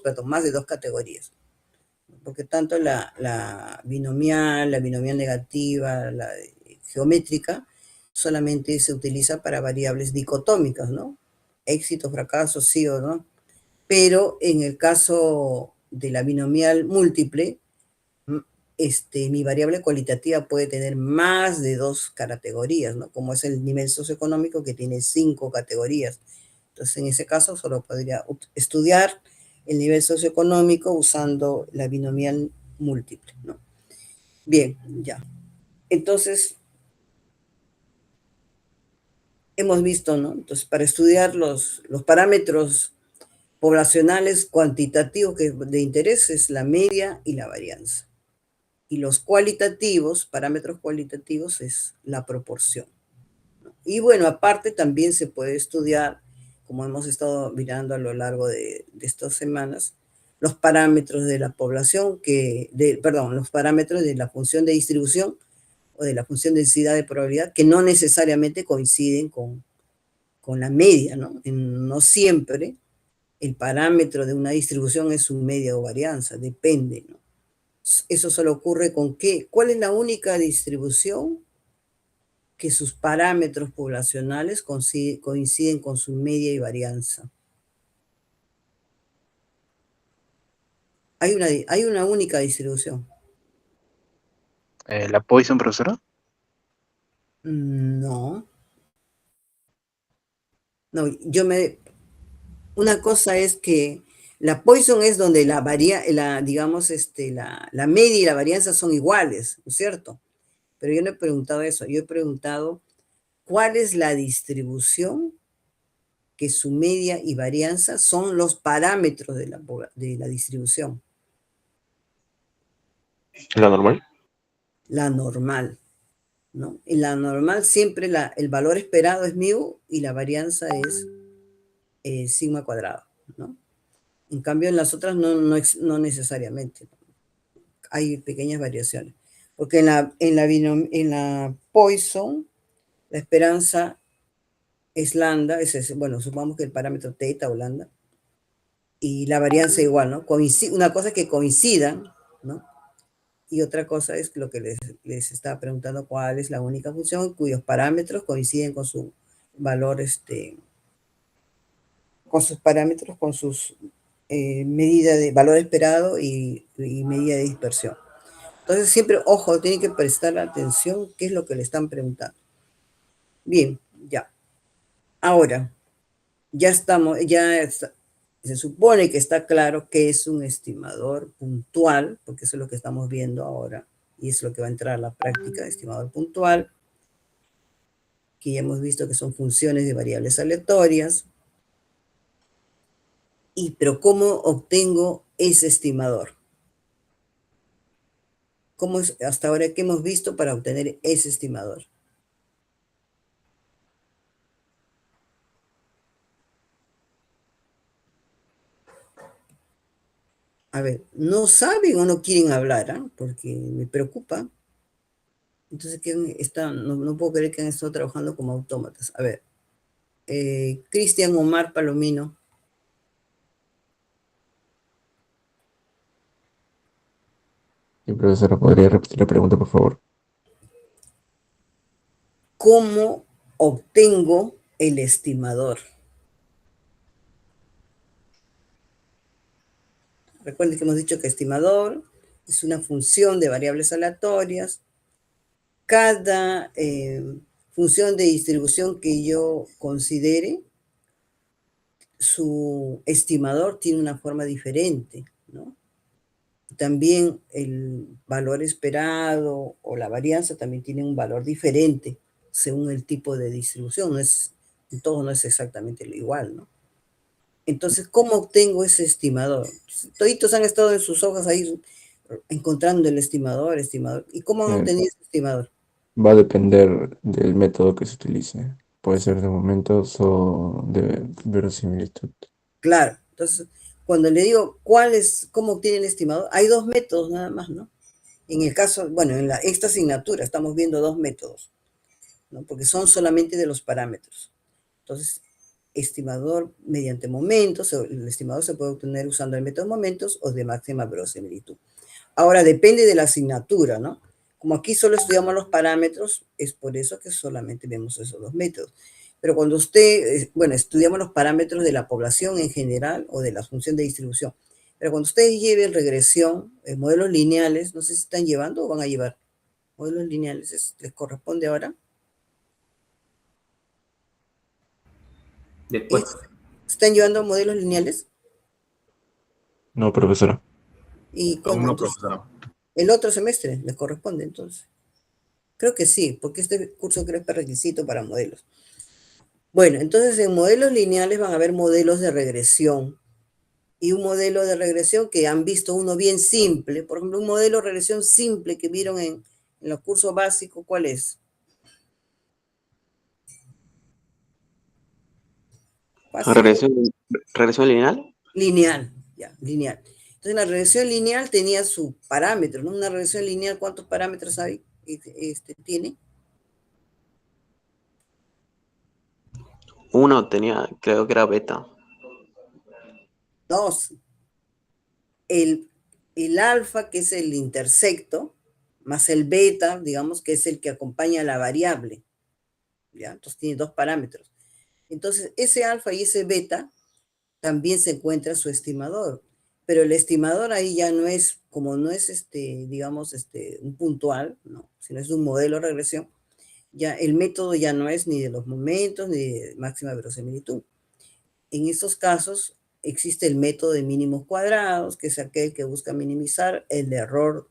Perdón, más de dos categorías. Porque tanto la binomial negativa, geométrica solamente se utiliza para variables dicotómicas, ¿no? Éxito, fracaso, sí o no. Pero en el caso de la binomial múltiple, mi variable cualitativa puede tener más de 2 categorías, ¿no? Como es el nivel socioeconómico, que tiene 5 categorías. Entonces, en ese caso, solo podría estudiar el nivel socioeconómico usando la binomial múltiple, ¿no? Bien, ya. Entonces, hemos visto, ¿no? Entonces, para estudiar los parámetros poblacionales cuantitativos de interés es la media y la varianza. Y los cualitativos, parámetros cualitativos, es la proporción, ¿no? Y bueno, aparte también se puede estudiar, como hemos estado mirando a lo largo de estas semanas, los parámetros de la población, los parámetros de la función de distribución o de la función de densidad de probabilidad, que no necesariamente coinciden con la media, ¿no? No siempre el parámetro de una distribución es su media o varianza, depende, ¿no? Eso solo ocurre con qué. ¿Cuál es la única distribución que sus parámetros poblacionales coinciden con su media y varianza? Hay una única distribución. ¿La Poisson, profesora? No. No, una cosa es que la Poisson es donde digamos, la media y la varianza son iguales, ¿no es cierto? Pero yo no he preguntado eso, yo he preguntado cuál es la distribución que su media y varianza son los parámetros de la distribución. ¿La normal? La normal, ¿no? En la normal siempre el valor esperado es mu y la varianza es sigma cuadrado, ¿no? En cambio, en las otras no necesariamente. Hay pequeñas variaciones. Porque en la Poisson, la esperanza es lambda, bueno, supongamos que el parámetro teta o lambda, y la varianza igual, ¿no? Una cosa es que coincidan, ¿no? Y otra cosa es lo que les estaba preguntando, cuál es la única función cuyos parámetros coinciden con su valor, con sus parámetros, con sus medidas de valor esperado y medida de dispersión. Entonces siempre, ojo, tienen que prestar atención qué es lo que le están preguntando. Bien, ya. Ahora, se supone que está claro que es un estimador puntual, porque eso es lo que estamos viendo ahora, y es lo que va a entrar a la práctica, estimador puntual, que ya hemos visto que son funciones de variables aleatorias. Pero ¿cómo obtengo ese estimador? ¿Cómo es hasta ahora que hemos visto para obtener ese estimador? A ver, no saben o no quieren hablar, ¿eh? Porque me preocupa. Entonces, no puedo creer que han estado trabajando como autómatas. A ver, Cristian Omar Palomino. Sí, profesora, ¿podría repetir la pregunta, por favor? ¿Cómo obtengo el estimador? Recuerden que hemos dicho que estimador es una función de variables aleatorias. Cada función de distribución que yo considere, su estimador tiene una forma diferente, ¿no? También el valor esperado o la varianza también tiene un valor diferente según el tipo de distribución. Todo no es exactamente lo igual, ¿no? Entonces, ¿cómo obtengo ese estimador? Toditos han estado en sus hojas ahí encontrando el estimador. ¿Y cómo han obtenido ese estimador? Va a depender del método que se utilice. Puede ser de momentos o de verosimilitud. Claro, entonces, cuando le digo cómo obtiene el estimador, hay 2 métodos nada más, ¿no? En el caso, bueno, esta asignatura estamos viendo 2 métodos, ¿no? Porque son solamente de los parámetros. Entonces, estimador mediante momentos, el estimador se puede obtener usando el método de momentos o de máxima verosimilitud. Ahora, depende de la asignatura, ¿no? Como aquí solo estudiamos los parámetros, es por eso que solamente vemos esos dos métodos. Pero cuando usted, bueno, estudiamos los parámetros de la población en general o de la función de distribución. Pero cuando ustedes lleven regresión, modelos lineales, no sé si están llevando o van a llevar modelos lineales, ¿les corresponde ahora? Después. ¿Están llevando modelos lineales? No, profesora. ¿Y Aún cuándo? no, Entonces, profesora. el otro semestre les corresponde entonces. Creo que sí, porque este curso creo que es requisito para modelos. Bueno, entonces en modelos lineales van a haber modelos de regresión. Y un modelo de regresión que han visto uno bien simple. Por ejemplo, un modelo de regresión simple que vieron en los cursos básicos, ¿cuál es? Fácil. Regresión lineal. Lineal, ya, lineal. Entonces la regresión lineal tenía su parámetro, ¿no? Una regresión lineal, ¿cuántos parámetros hay? Tiene. Uno tenía, creo que era beta. Dos. El alfa, que es el intersecto, más el beta, digamos, que es el que acompaña a la variable. ¿Ya? Entonces tiene dos parámetros. Entonces, ese alfa y ese beta también se encuentra su estimador. Pero el estimador ahí ya no es, como no es digamos, un puntual, ¿no? Sino es un modelo de regresión, ya el método ya no es ni de los momentos ni de máxima verosimilitud. En estos casos existe el método de mínimos cuadrados, que es aquel que busca minimizar el error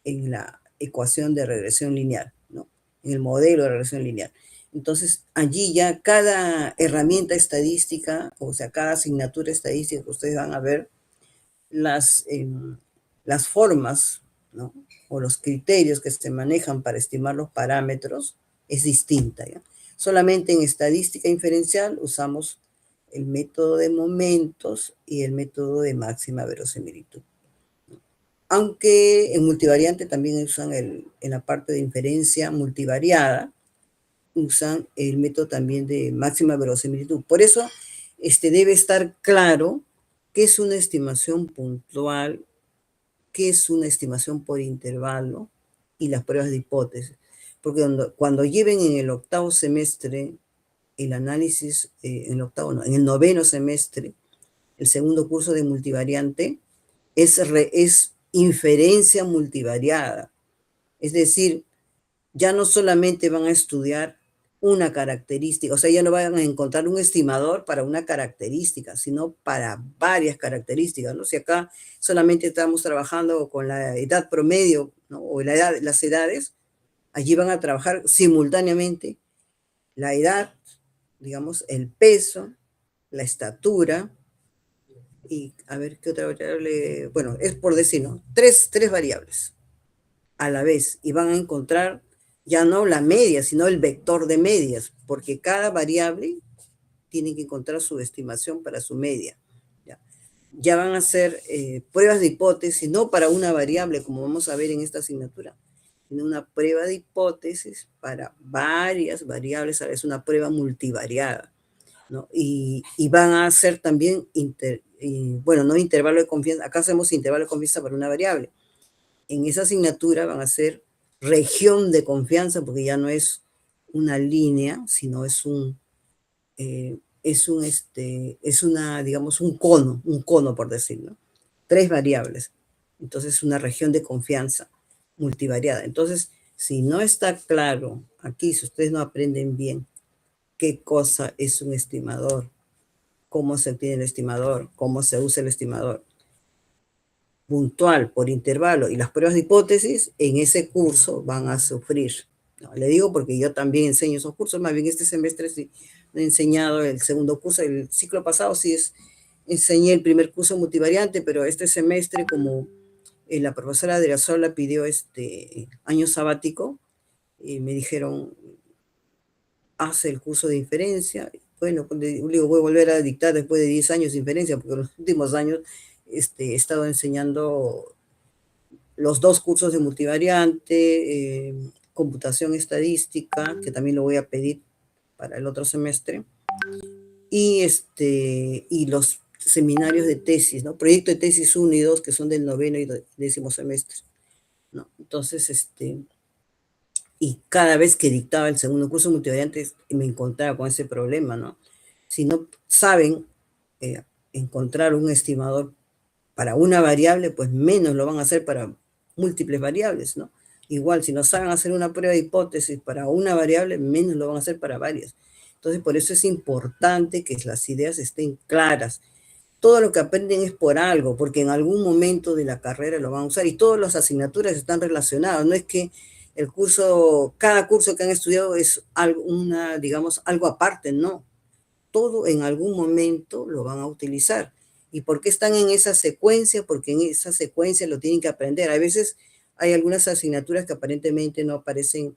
en la ecuación de regresión lineal, ¿no? En el modelo de regresión lineal. Entonces, allí ya cada herramienta estadística, o sea, cada asignatura estadística que ustedes van a ver, las formas, ¿no? O los criterios que se manejan para estimar los parámetros es distinta, ¿ya? Solamente en estadística inferencial usamos el método de momentos y el método de máxima verosimilitud. Aunque en multivariante también usan en la parte de inferencia multivariada, usan el método también de máxima verosimilitud. Por eso debe estar claro qué es una estimación puntual, qué es una estimación por intervalo y las pruebas de hipótesis. Porque cuando lleven en el octavo semestre el análisis, en el noveno semestre, el segundo curso de multivariante, es inferencia multivariada. Es decir, ya no solamente van a estudiar una característica, o sea, ya no van a encontrar un estimador para una característica, sino para varias características, ¿no? Si acá solamente estamos trabajando con la edad promedio, ¿no? O las edades, allí van a trabajar simultáneamente la edad, digamos, el peso, la estatura, y a ver qué otra variable, bueno, es por decir, ¿no? Tres variables a la vez, y van a encontrar ya no la media, sino el vector de medias, porque cada variable tiene que encontrar su estimación para su media. Ya van a hacer pruebas de hipótesis, no para una variable, como vamos a ver en esta asignatura, sino una prueba de hipótesis para varias variables, es una prueba multivariada, ¿no? Y van a hacer también, bueno, no intervalo de confianza, acá hacemos intervalo de confianza para una variable. En esa asignatura van a ser región de confianza, porque ya no es una línea, sino es digamos, un cono por decirlo. Tres variables. Entonces, una región de confianza multivariada. Entonces, si no está claro aquí, si ustedes no aprenden bien qué cosa es un estimador, cómo se obtiene el estimador, cómo se usa el estimador, puntual, por intervalo, y las pruebas de hipótesis, en ese curso van a sufrir. No, le digo porque yo también enseño esos cursos, más bien este semestre sí he enseñado el segundo curso, el ciclo pasado sí enseñé el primer curso multivariante, pero este semestre, como la profesora de la Sola pidió año sabático, me dijeron, hace el curso de inferencia. Bueno, digo, voy a volver a dictar después de 10 años de inferencia, porque en los últimos años he estado enseñando los dos cursos de multivariante, computación estadística, que también lo voy a pedir para el otro semestre, y los seminarios de tesis, ¿no? Proyecto de tesis 1 y 2, que son del noveno y 10º semestre, ¿no? Entonces, y cada vez que dictaba el segundo curso multivariantes me encontraba con ese problema, ¿no? Si no saben encontrar un estimador para una variable, pues menos lo van a hacer para múltiples variables, ¿no? Igual, si no saben hacer una prueba de hipótesis para una variable, menos lo van a hacer para varias. Entonces, por eso es importante que las ideas estén claras. Todo lo que aprenden es por algo, porque en algún momento de la carrera lo van a usar y todas las asignaturas están relacionadas. No es que el curso, cada curso que han estudiado es digamos, algo aparte, no. Todo en algún momento lo van a utilizar. ¿Y por qué están en esa secuencia? Porque en esa secuencia lo tienen que aprender. A veces hay algunas asignaturas que aparentemente no aparecen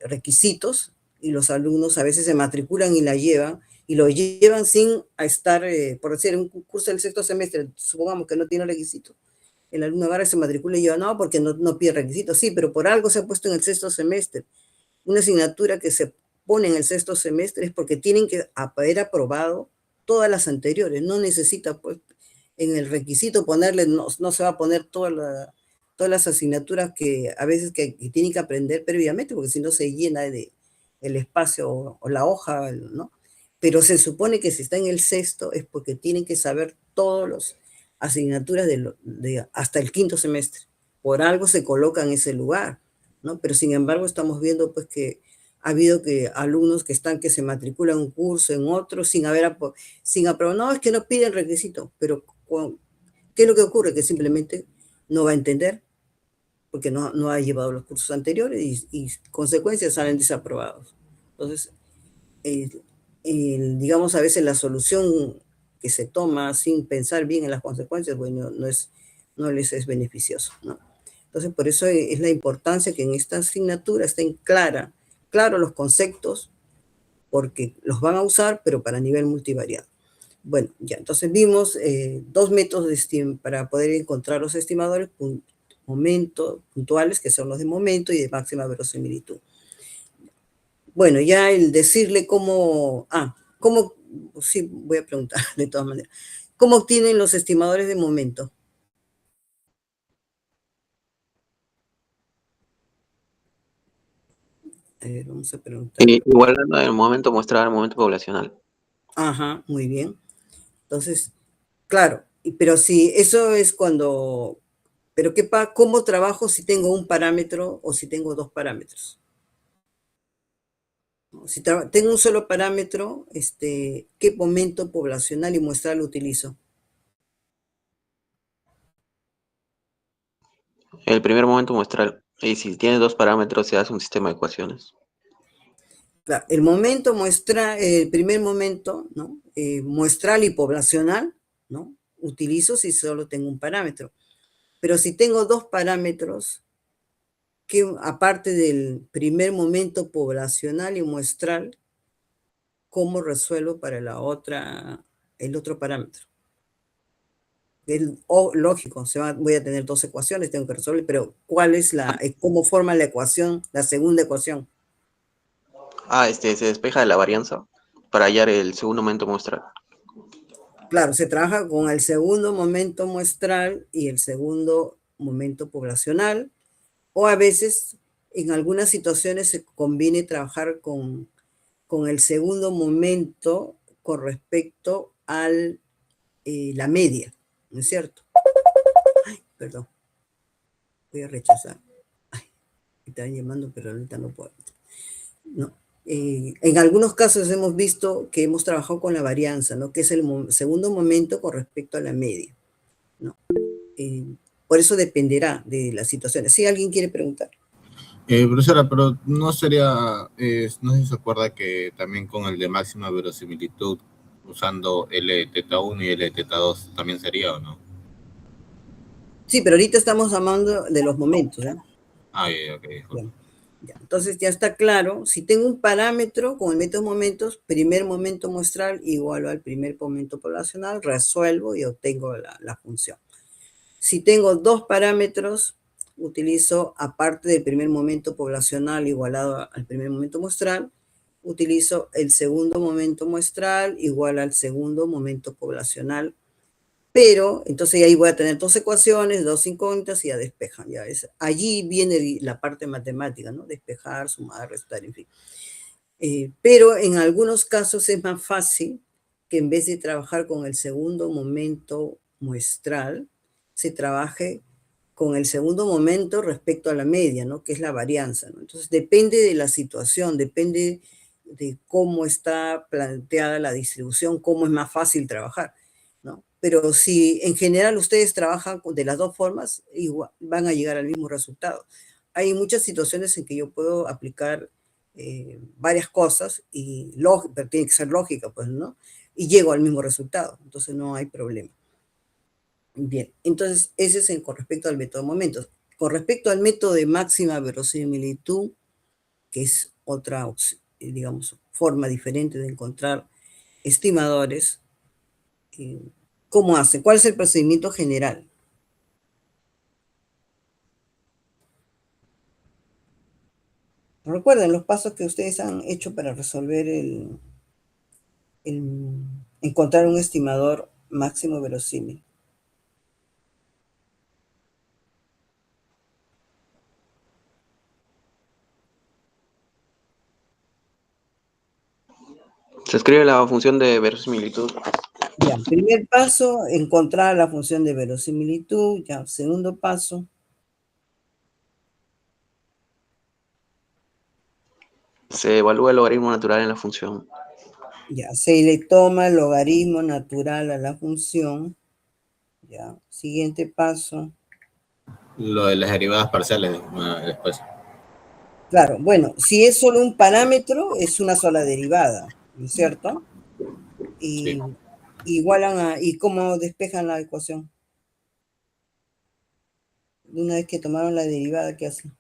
requisitos y los alumnos a veces se matriculan y la llevan, y lo llevan sin estar, por decir, un curso del sexto semestre, supongamos que no tiene requisitos. El alumno agarra, se matricula y lleva, no, porque no pide requisitos. Sí, pero por algo se ha puesto en el sexto semestre. Una asignatura que se pone en el sexto semestre es porque tienen que haber aprobado todas las anteriores. No necesita, pues, en el requisito ponerle, no se va a poner todas las asignaturas que a veces que tienen que aprender previamente, porque si no se llena el espacio o la hoja, ¿no? Pero se supone que si está en el sexto es porque tienen que saber todas las asignaturas hasta el quinto semestre. Por algo se coloca en ese lugar, ¿no? Pero sin embargo estamos viendo pues que ha habido alumnos que se matriculan un curso en otro sin aprobar. No, es que no piden requisito, pero ¿qué es lo que ocurre? Que simplemente no va a entender porque no ha llevado los cursos anteriores y consecuencias salen desaprobados. Entonces, digamos, a veces la solución que se toma sin pensar bien en las consecuencias, bueno, no les es beneficioso, ¿no? Entonces, por eso es la importancia que en esta asignatura estén claros los conceptos, porque los van a usar, pero para nivel multivariado. Bueno, ya, entonces vimos dos métodos para poder encontrar los estimadores puntuales, que son los de momento y de máxima verosimilitud. Bueno, ya el decirle sí, voy a preguntar de todas maneras, ¿cómo obtienen los estimadores de momento? A ver, vamos a preguntar. Igualando el momento muestral al momento poblacional. Ajá, muy bien. Entonces, claro, pero si eso es pero ¿cómo trabajo si tengo un parámetro o si tengo dos parámetros? Si tengo un solo parámetro, ¿qué momento poblacional y muestral utilizo? El primer momento muestral. Y si tienes dos parámetros, se hace un sistema de ecuaciones. Claro, el primer momento, ¿no? Muestral y poblacional, ¿no? Utilizo si solo tengo un parámetro. Pero si tengo dos parámetros, que aparte del primer momento poblacional y muestral, ¿cómo resuelvo para el otro parámetro? Lógico, voy a tener dos ecuaciones, tengo que resolver, pero ¿cómo forma la ecuación, la segunda ecuación? Se despeja de la varianza para hallar el segundo momento muestral. Claro, se trabaja con el segundo momento muestral y el segundo momento poblacional, o a veces, en algunas situaciones, se conviene trabajar con el segundo momento con respecto a la media, ¿no es cierto? Ay, perdón, voy a rechazar. Ay, me están llamando, pero ahorita no puedo. No. En algunos casos hemos visto que hemos trabajado con la varianza, ¿no? Que es el segundo momento con respecto a la media, ¿no? Por eso dependerá de las situaciones. ¿Sí alguien quiere preguntar? Profesora, pero no sería, no sé si se acuerda que también con el de máxima verosimilitud, usando L de teta 1 y L de teta 2, también sería, ¿o no? Sí, pero ahorita estamos hablando de los momentos, ¿eh? Ok. Bueno, ya, entonces ya está claro, si tengo un parámetro con el método momentos, primer momento muestral igual al primer momento poblacional, resuelvo y obtengo la función. Si tengo dos parámetros, utilizo, aparte del primer momento poblacional igualado al primer momento muestral, utilizo el segundo momento muestral igual al segundo momento poblacional, Pero, entonces ahí voy a tener dos ecuaciones, dos incógnitas y ya despejan. Allí viene la parte matemática, ¿no? Despejar, sumar, restar, en fin. Pero en algunos casos es más fácil que en vez de trabajar con el segundo momento muestral, se trabaje con el segundo momento respecto a la media, ¿no? Que es la varianza, ¿no? Entonces depende de la situación, depende de cómo está planteada la distribución, cómo es más fácil trabajar, ¿no? Pero si en general ustedes trabajan de las dos formas, igual, van a llegar al mismo resultado. Hay muchas situaciones en que yo puedo aplicar varias cosas, pero tiene que ser lógica, pues, ¿no? Y llego al mismo resultado, entonces no hay problema. Bien, entonces ese es con respecto al método de momentos. Con respecto al método de máxima verosimilitud, que es otra, digamos, forma diferente de encontrar estimadores, ¿cómo hace? ¿Cuál es el procedimiento general? Recuerden los pasos que ustedes han hecho para resolver encontrar un estimador máximo verosímil. Se escribe la función de verosimilitud. Ya, primer paso, encontrar la función de verosimilitud. Ya, segundo paso. Se evalúa el logaritmo natural en la función. Ya, se le toma el logaritmo natural a la función. Ya, siguiente paso. Lo de las derivadas parciales después. Claro, bueno, si es solo un parámetro, es una sola derivada, ¿no es cierto? Y Sí. igualan ¿y cómo despejan la ecuación? Una vez que tomaron la derivada, ¿qué hacen?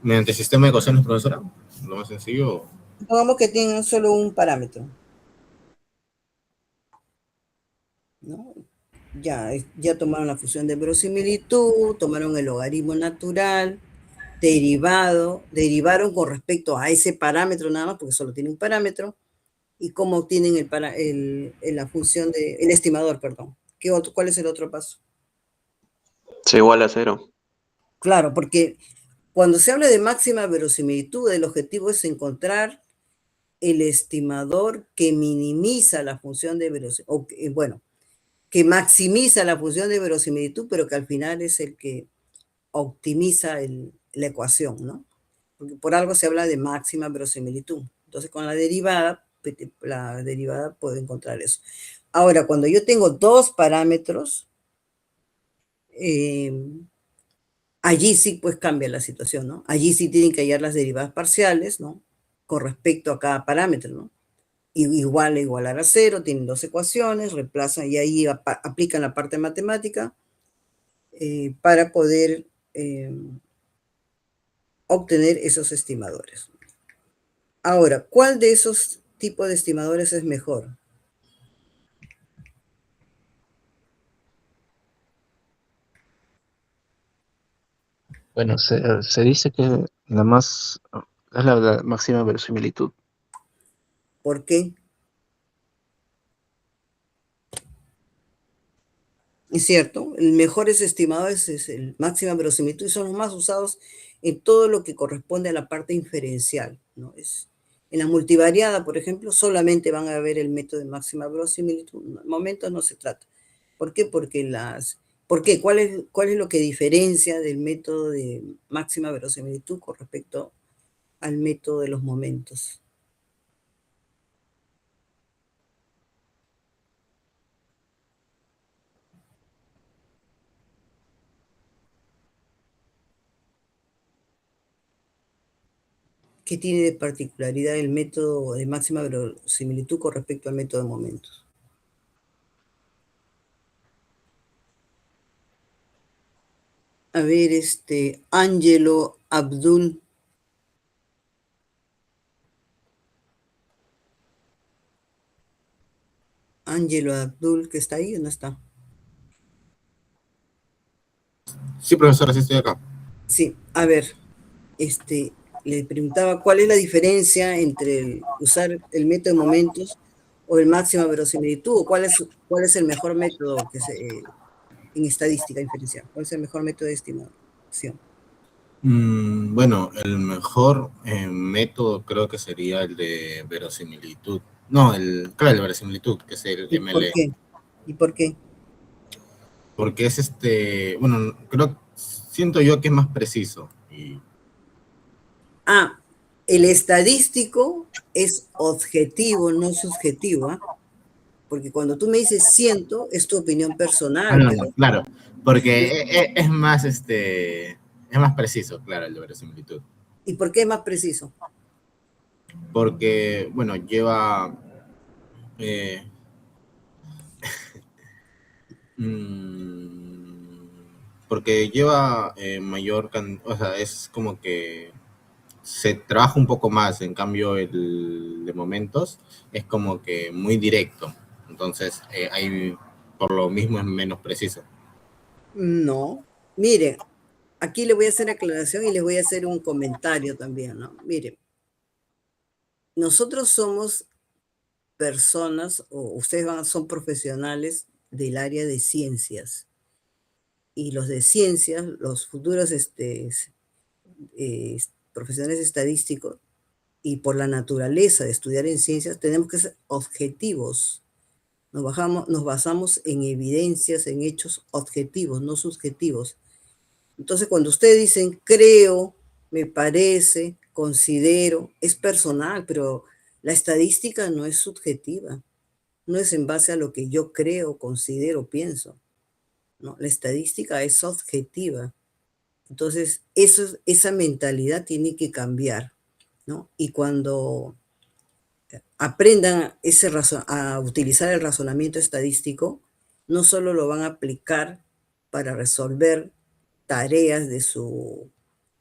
Mediante el sistema de ecuaciones, profesora, lo más sencillo. Supongamos que tienen solo un parámetro, ¿no? Ya tomaron la función de verosimilitud, tomaron el logaritmo natural, derivaron con respecto a ese parámetro nada más, porque solo tiene un parámetro, y cómo obtienen la función el estimador, perdón. ¿Cuál es el otro paso? Se iguala a 0. Claro, porque cuando se habla de máxima verosimilitud, el objetivo es encontrar el estimador que minimiza la función de verosimilitud, bueno, que maximiza la función de verosimilitud, pero que al final es el que optimiza la ecuación, ¿no? Porque por algo se habla de máxima verosimilitud. Entonces, con la derivada puede encontrar eso. Ahora, cuando yo tengo dos parámetros, allí sí pues cambia la situación, ¿no? Allí sí tienen que hallar las derivadas parciales, ¿no? Con respecto a cada parámetro, ¿no? Igual a igualar a 0, tienen dos ecuaciones, reemplazan y ahí aplican la parte matemática para poder obtener esos estimadores. Ahora, ¿cuál de esos tipos de estimadores es mejor? Bueno, se dice que la más es la máxima verosimilitud. ¿Por qué? Es cierto, el mejores estimadores es el máxima verosimilitud y son los más usados en todo lo que corresponde a la parte inferencial, ¿no? En la multivariada, por ejemplo, solamente van a ver el método de máxima verosimilitud. En momentos no se trata. ¿Por qué? ¿Por qué? ¿Cuál es lo que diferencia del método de máxima verosimilitud con respecto al método de los momentos? ¿Qué tiene de particularidad el método de máxima verosimilitud con respecto al método de momentos? A ver, Ángelo Abdul. Ángelo Abdul, ¿que está ahí o no está? Sí, profesora, sí estoy acá. Sí, a ver, le preguntaba cuál es la diferencia entre usar el método de momentos o el máxima verosimilitud? ¿Cuál es el mejor método en estadística inferencial? ¿Cuál es el mejor método de estimación? Bueno, el mejor método creo que sería el de verosimilitud. No, claro, el verosimilitud, que es el ¿Y por MLE. qué? ¿Y por qué? Porque es bueno, siento yo que es más preciso. El estadístico es objetivo, no subjetivo, ¿ah? Porque cuando tú me dices siento, es tu opinión personal, No, pero... claro, porque es más, es más preciso, claro, el de verosimilitud. ¿Y por qué es más preciso? Porque, bueno, lleva... porque lleva mayor... O sea, es como que se trabaja un poco más, en cambio el de momentos es como que muy directo, entonces por lo mismo es menos preciso. No, mire, aquí le voy a hacer aclaración y les voy a hacer un comentario también, ¿no? Mire, nosotros somos personas, o ustedes son profesionales del área de ciencias, y los de ciencias, los futuros profesionales estadísticos, y por la naturaleza de estudiar en ciencias, tenemos que ser objetivos. Nos basamos en evidencias, en hechos objetivos, no subjetivos. Entonces, cuando ustedes dicen creo, me parece, considero, es personal, pero la estadística no es subjetiva, no es en base a lo que yo creo, considero, pienso. ¿No? La estadística es objetiva. Entonces, esa mentalidad tiene que cambiar, ¿no? Y cuando aprendan a utilizar el razonamiento estadístico, no solo lo van a aplicar para resolver tareas de su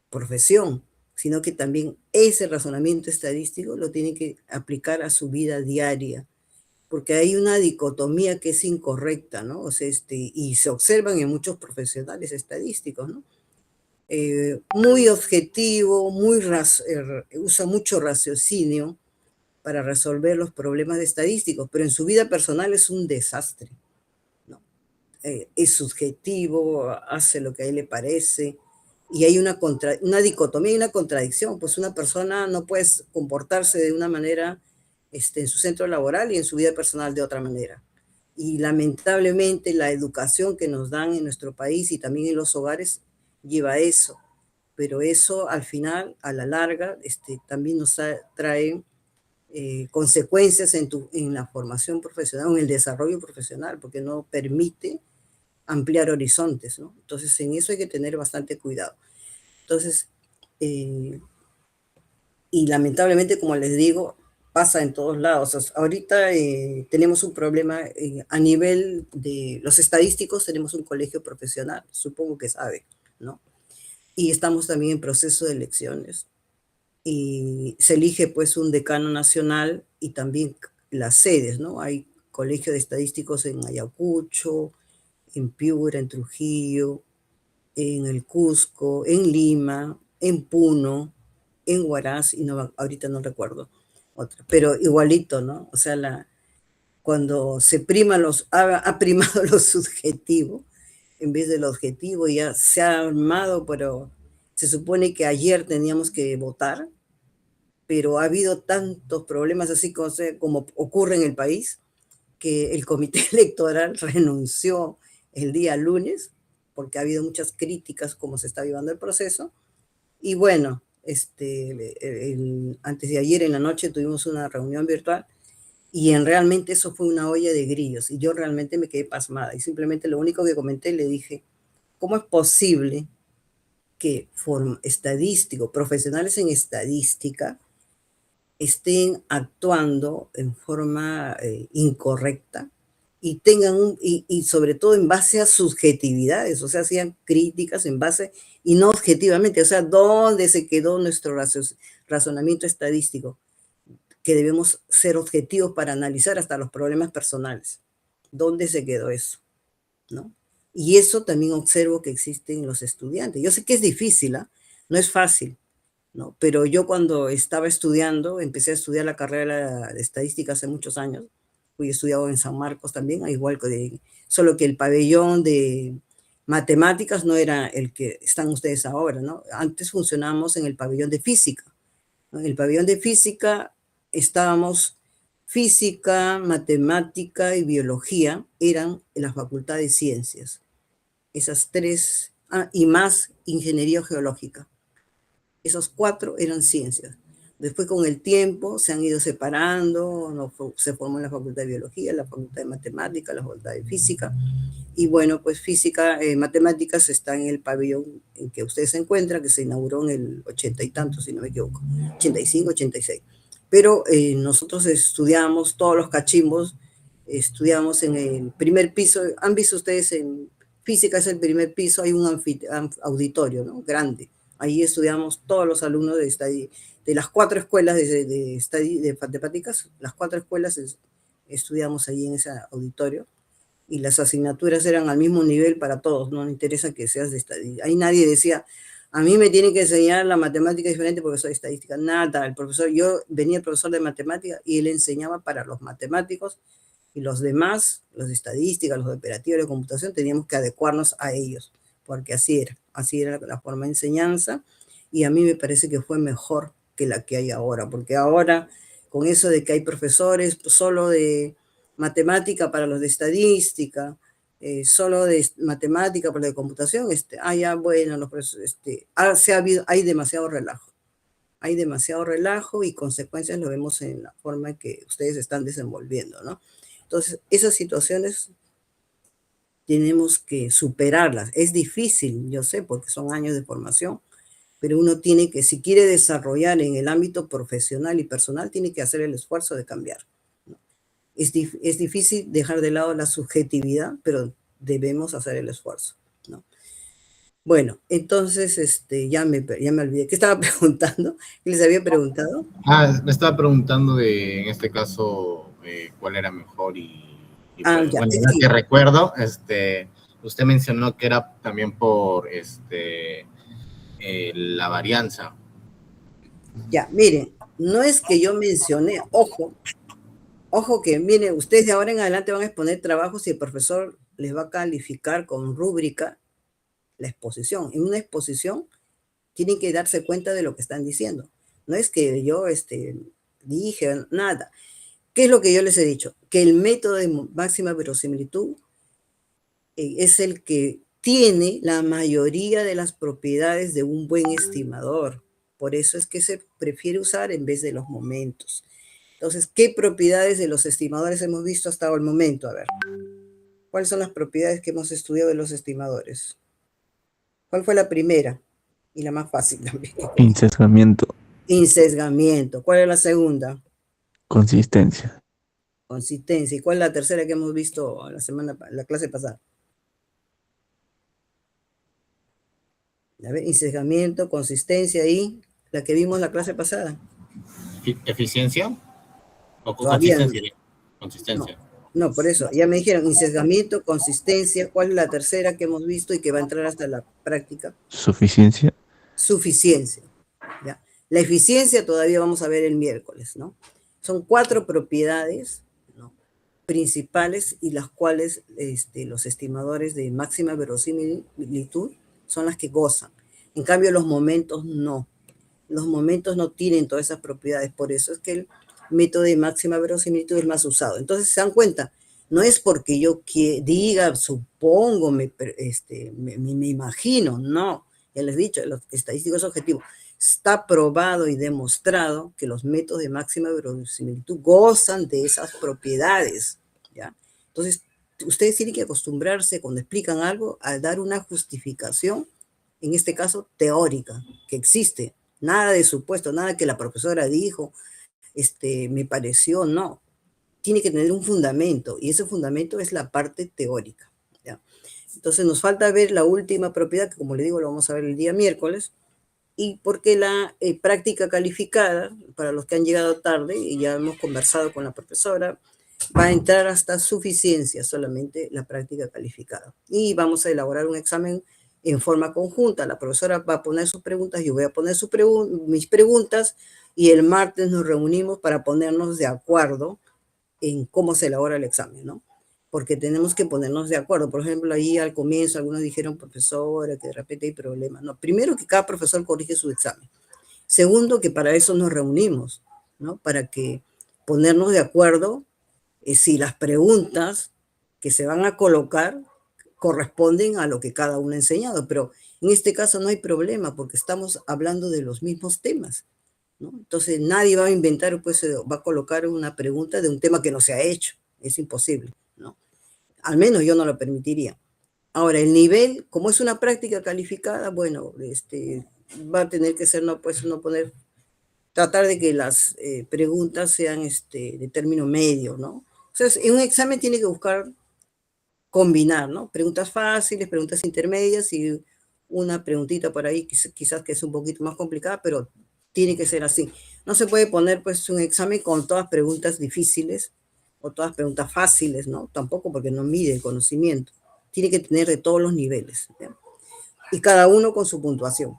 profesión, sino que también ese razonamiento estadístico lo tienen que aplicar a su vida diaria, porque hay una dicotomía que es incorrecta, ¿no? O sea, y se observan en muchos profesionales estadísticos, ¿no? Muy objetivo, usa mucho raciocinio para resolver los problemas estadísticos, pero en su vida personal es un desastre, ¿no? Es subjetivo, hace lo que a él le parece, y hay una dicotomía y una contradicción, pues una persona no puede comportarse de una manera en su centro laboral y en su vida personal de otra manera. Y lamentablemente la educación que nos dan en nuestro país y también en los hogares lleva a eso, pero eso al final, a la larga, también nos trae consecuencias en la formación profesional, en el desarrollo profesional, porque no permite ampliar horizontes, ¿no? Entonces, en eso hay que tener bastante cuidado. Entonces, y lamentablemente, como les digo, pasa en todos lados. O sea, ahorita tenemos un problema a nivel de los estadísticos, tenemos un colegio profesional, supongo que sabe, ¿no? Y estamos también en proceso de elecciones. Y se elige pues un decano nacional y también las sedes, ¿no? Hay colegio de estadísticos en Ayacucho, en Piura, en Trujillo, en el Cusco, en Lima, en Puno, en Huaraz, y ahorita no recuerdo otra, pero igualito, ¿no? O sea, cuando ha primado lo subjetivo en vez del objetivo, ya se ha armado, pero se supone que ayer teníamos que votar, pero ha habido tantos problemas así como ocurre en el país, que el comité electoral renunció el día lunes, porque ha habido muchas críticas como se está llevando el proceso, y bueno, antes de ayer en la noche tuvimos una reunión virtual, y realmente eso fue una olla de grillos, y yo realmente me quedé pasmada, y simplemente lo único que comenté, le dije, ¿cómo es posible que profesionales en estadística, estén actuando en forma incorrecta y tengan y sobre todo en base a subjetividades, o sea, hacían críticas en base y no objetivamente, o sea, ¿dónde se quedó nuestro razonamiento estadístico? Que debemos ser objetivos para analizar hasta los problemas personales. ¿Dónde se quedó eso? ¿No? Y eso también observo que existe en los estudiantes. Yo sé que es difícil, ¿eh? No es fácil, ¿no? Pero yo cuando estaba estudiando, empecé a estudiar la carrera de estadística hace muchos años, Fui estudiado en San Marcos también, igual que solo que el pabellón de matemáticas no era el que están ustedes ahora, ¿no? Antes funcionábamos en el pabellón de física, ¿no? En el pabellón de física estábamos física, matemática y biología, eran en la Facultad de Ciencias. Esas tres, y más ingeniería geológica. Esos 4 eran ciencias. Después, con el tiempo, se han ido separando, ¿no? Se formó la Facultad de Biología, la Facultad de Matemáticas, la Facultad de Física. Y bueno, pues física, matemáticas está en el pabellón en que ustedes se encuentran, que se inauguró en el 80 y tanto, si no me equivoco, 85, 86. Pero nosotros estudiamos, todos los cachimbos, estudiamos en el primer piso. ¿Han visto ustedes en física es el primer piso? Hay un auditorio, ¿no? Grande. Ahí estudiamos todos los alumnos de las 4 escuelas de matemáticas, las 4 escuelas estudiamos ahí en ese auditorio, y las asignaturas eran al mismo nivel para todos, no me interesa que seas de estadística. Ahí nadie decía, a mí me tienen que enseñar la matemática diferente porque soy estadística. Nada, venía el profesor de matemática y él enseñaba para los matemáticos, y los demás, los de estadística, los de operativa de computación, teníamos que adecuarnos a ellos, porque así era la forma de enseñanza, y a mí me parece que fue mejor que la que hay ahora, porque ahora, con eso de que hay profesores solo de matemática para los de estadística, solo de matemática para los de computación, ya bueno, los profesores, hay demasiado relajo. Hay demasiado relajo y consecuencias lo vemos en la forma en que ustedes están desenvolviendo, ¿no? Entonces, esas situaciones tenemos que superarlas. Es difícil, yo sé, porque son años de formación, pero uno tiene que, si quiere desarrollar en el ámbito profesional y personal, tiene que hacer el esfuerzo de cambiar, ¿no? Es difícil dejar de lado la subjetividad, pero debemos hacer el esfuerzo, ¿no? Bueno, entonces ya me olvidé. ¿Qué estaba preguntando? ¿Qué les había preguntado? Me estaba preguntando en este caso, cuál era mejor ya, bueno, ya que recuerdo, usted mencionó que era también por la varianza. Ya, miren, no es que yo mencioné, ojo que, miren, ustedes de ahora en adelante van a exponer trabajos y el profesor les va a calificar con rúbrica la exposición. En una exposición tienen que darse cuenta de lo que están diciendo. No es que yo dije nada. ¿Qué es lo que yo les he dicho? Que el método de máxima verosimilitud es el que tiene la mayoría de las propiedades de un buen estimador. Por eso es que se prefiere usar en vez de los momentos. Entonces, ¿qué propiedades de los estimadores hemos visto hasta el momento? A ver, ¿cuáles son las propiedades que hemos estudiado de los estimadores? ¿Cuál fue la primera? Y la más fácil también. Insesgamiento. Insesgamiento. ¿Cuál es la segunda? Consistencia. Consistencia. ¿Y cuál es la tercera que hemos visto la clase pasada? A ver, insesgamiento, consistencia y la que vimos la clase pasada. ¿Eficiencia? ¿O consistencia? Consistencia. No, por eso, ya me dijeron insesgamiento, consistencia. ¿Cuál es la tercera que hemos visto y que va a entrar hasta la práctica? Suficiencia. Suficiencia. ¿Ya? La eficiencia todavía vamos a ver el miércoles, ¿no? Son 4 propiedades, ¿no?, principales, y las cuales los estimadores de máxima verosimilitud son las que gozan. En cambio, los momentos no. Los momentos no tienen todas esas propiedades. Por eso es que el método de máxima verosimilitud es más usado. Entonces, se dan cuenta, no es porque yo diga, supongo, me imagino, no. Ya les he dicho, los estadísticos objetivos. Está probado y demostrado que los métodos de máxima verosimilitud gozan de esas propiedades, ¿ya? Entonces, ustedes tienen que acostumbrarse, cuando explican algo, a dar una justificación, en este caso teórica, que existe. Nada de supuesto, nada que la profesora dijo, me pareció, no. Tiene que tener un fundamento, y ese fundamento es la parte teórica, ¿ya? Entonces, nos falta ver la última propiedad, que como le digo, lo vamos a ver el día miércoles, y porque la práctica calificada, para los que han llegado tarde, y ya hemos conversado con la profesora, va a entrar hasta suficiencia solamente la práctica calificada. Y vamos a elaborar un examen en forma conjunta. La profesora va a poner sus preguntas, yo voy a poner mis preguntas, y el martes nos reunimos para ponernos de acuerdo en cómo se elabora el examen, ¿no? Porque tenemos que ponernos de acuerdo. Por ejemplo, ahí al comienzo algunos dijeron, profesora, que de repente hay problemas. No, primero que cada profesor corrige su examen. Segundo, que para eso nos reunimos, ¿no? Para que ponernos de acuerdo si las preguntas que se van a colocar corresponden a lo que cada uno ha enseñado. Pero en este caso no hay problema porque estamos hablando de los mismos temas, ¿no? Entonces nadie va a inventar, pues va a colocar una pregunta de un tema que no se ha hecho. Es imposible, ¿no? Al menos yo no lo permitiría. Ahora, el nivel, como es una práctica calificada, bueno, va a tener que ser, no, pues, no poner, tratar de que las preguntas sean de término medio, ¿no? O sea, en un examen tiene que buscar combinar, ¿no? Preguntas fáciles, preguntas intermedias y una preguntita por ahí, quizás que es un poquito más complicada, pero tiene que ser así. No se puede poner, pues, un examen con todas preguntas difíciles o todas preguntas fáciles, ¿no? Tampoco porque no mide el conocimiento. Tiene que tener de todos los niveles, ¿ya? Y cada uno con su puntuación.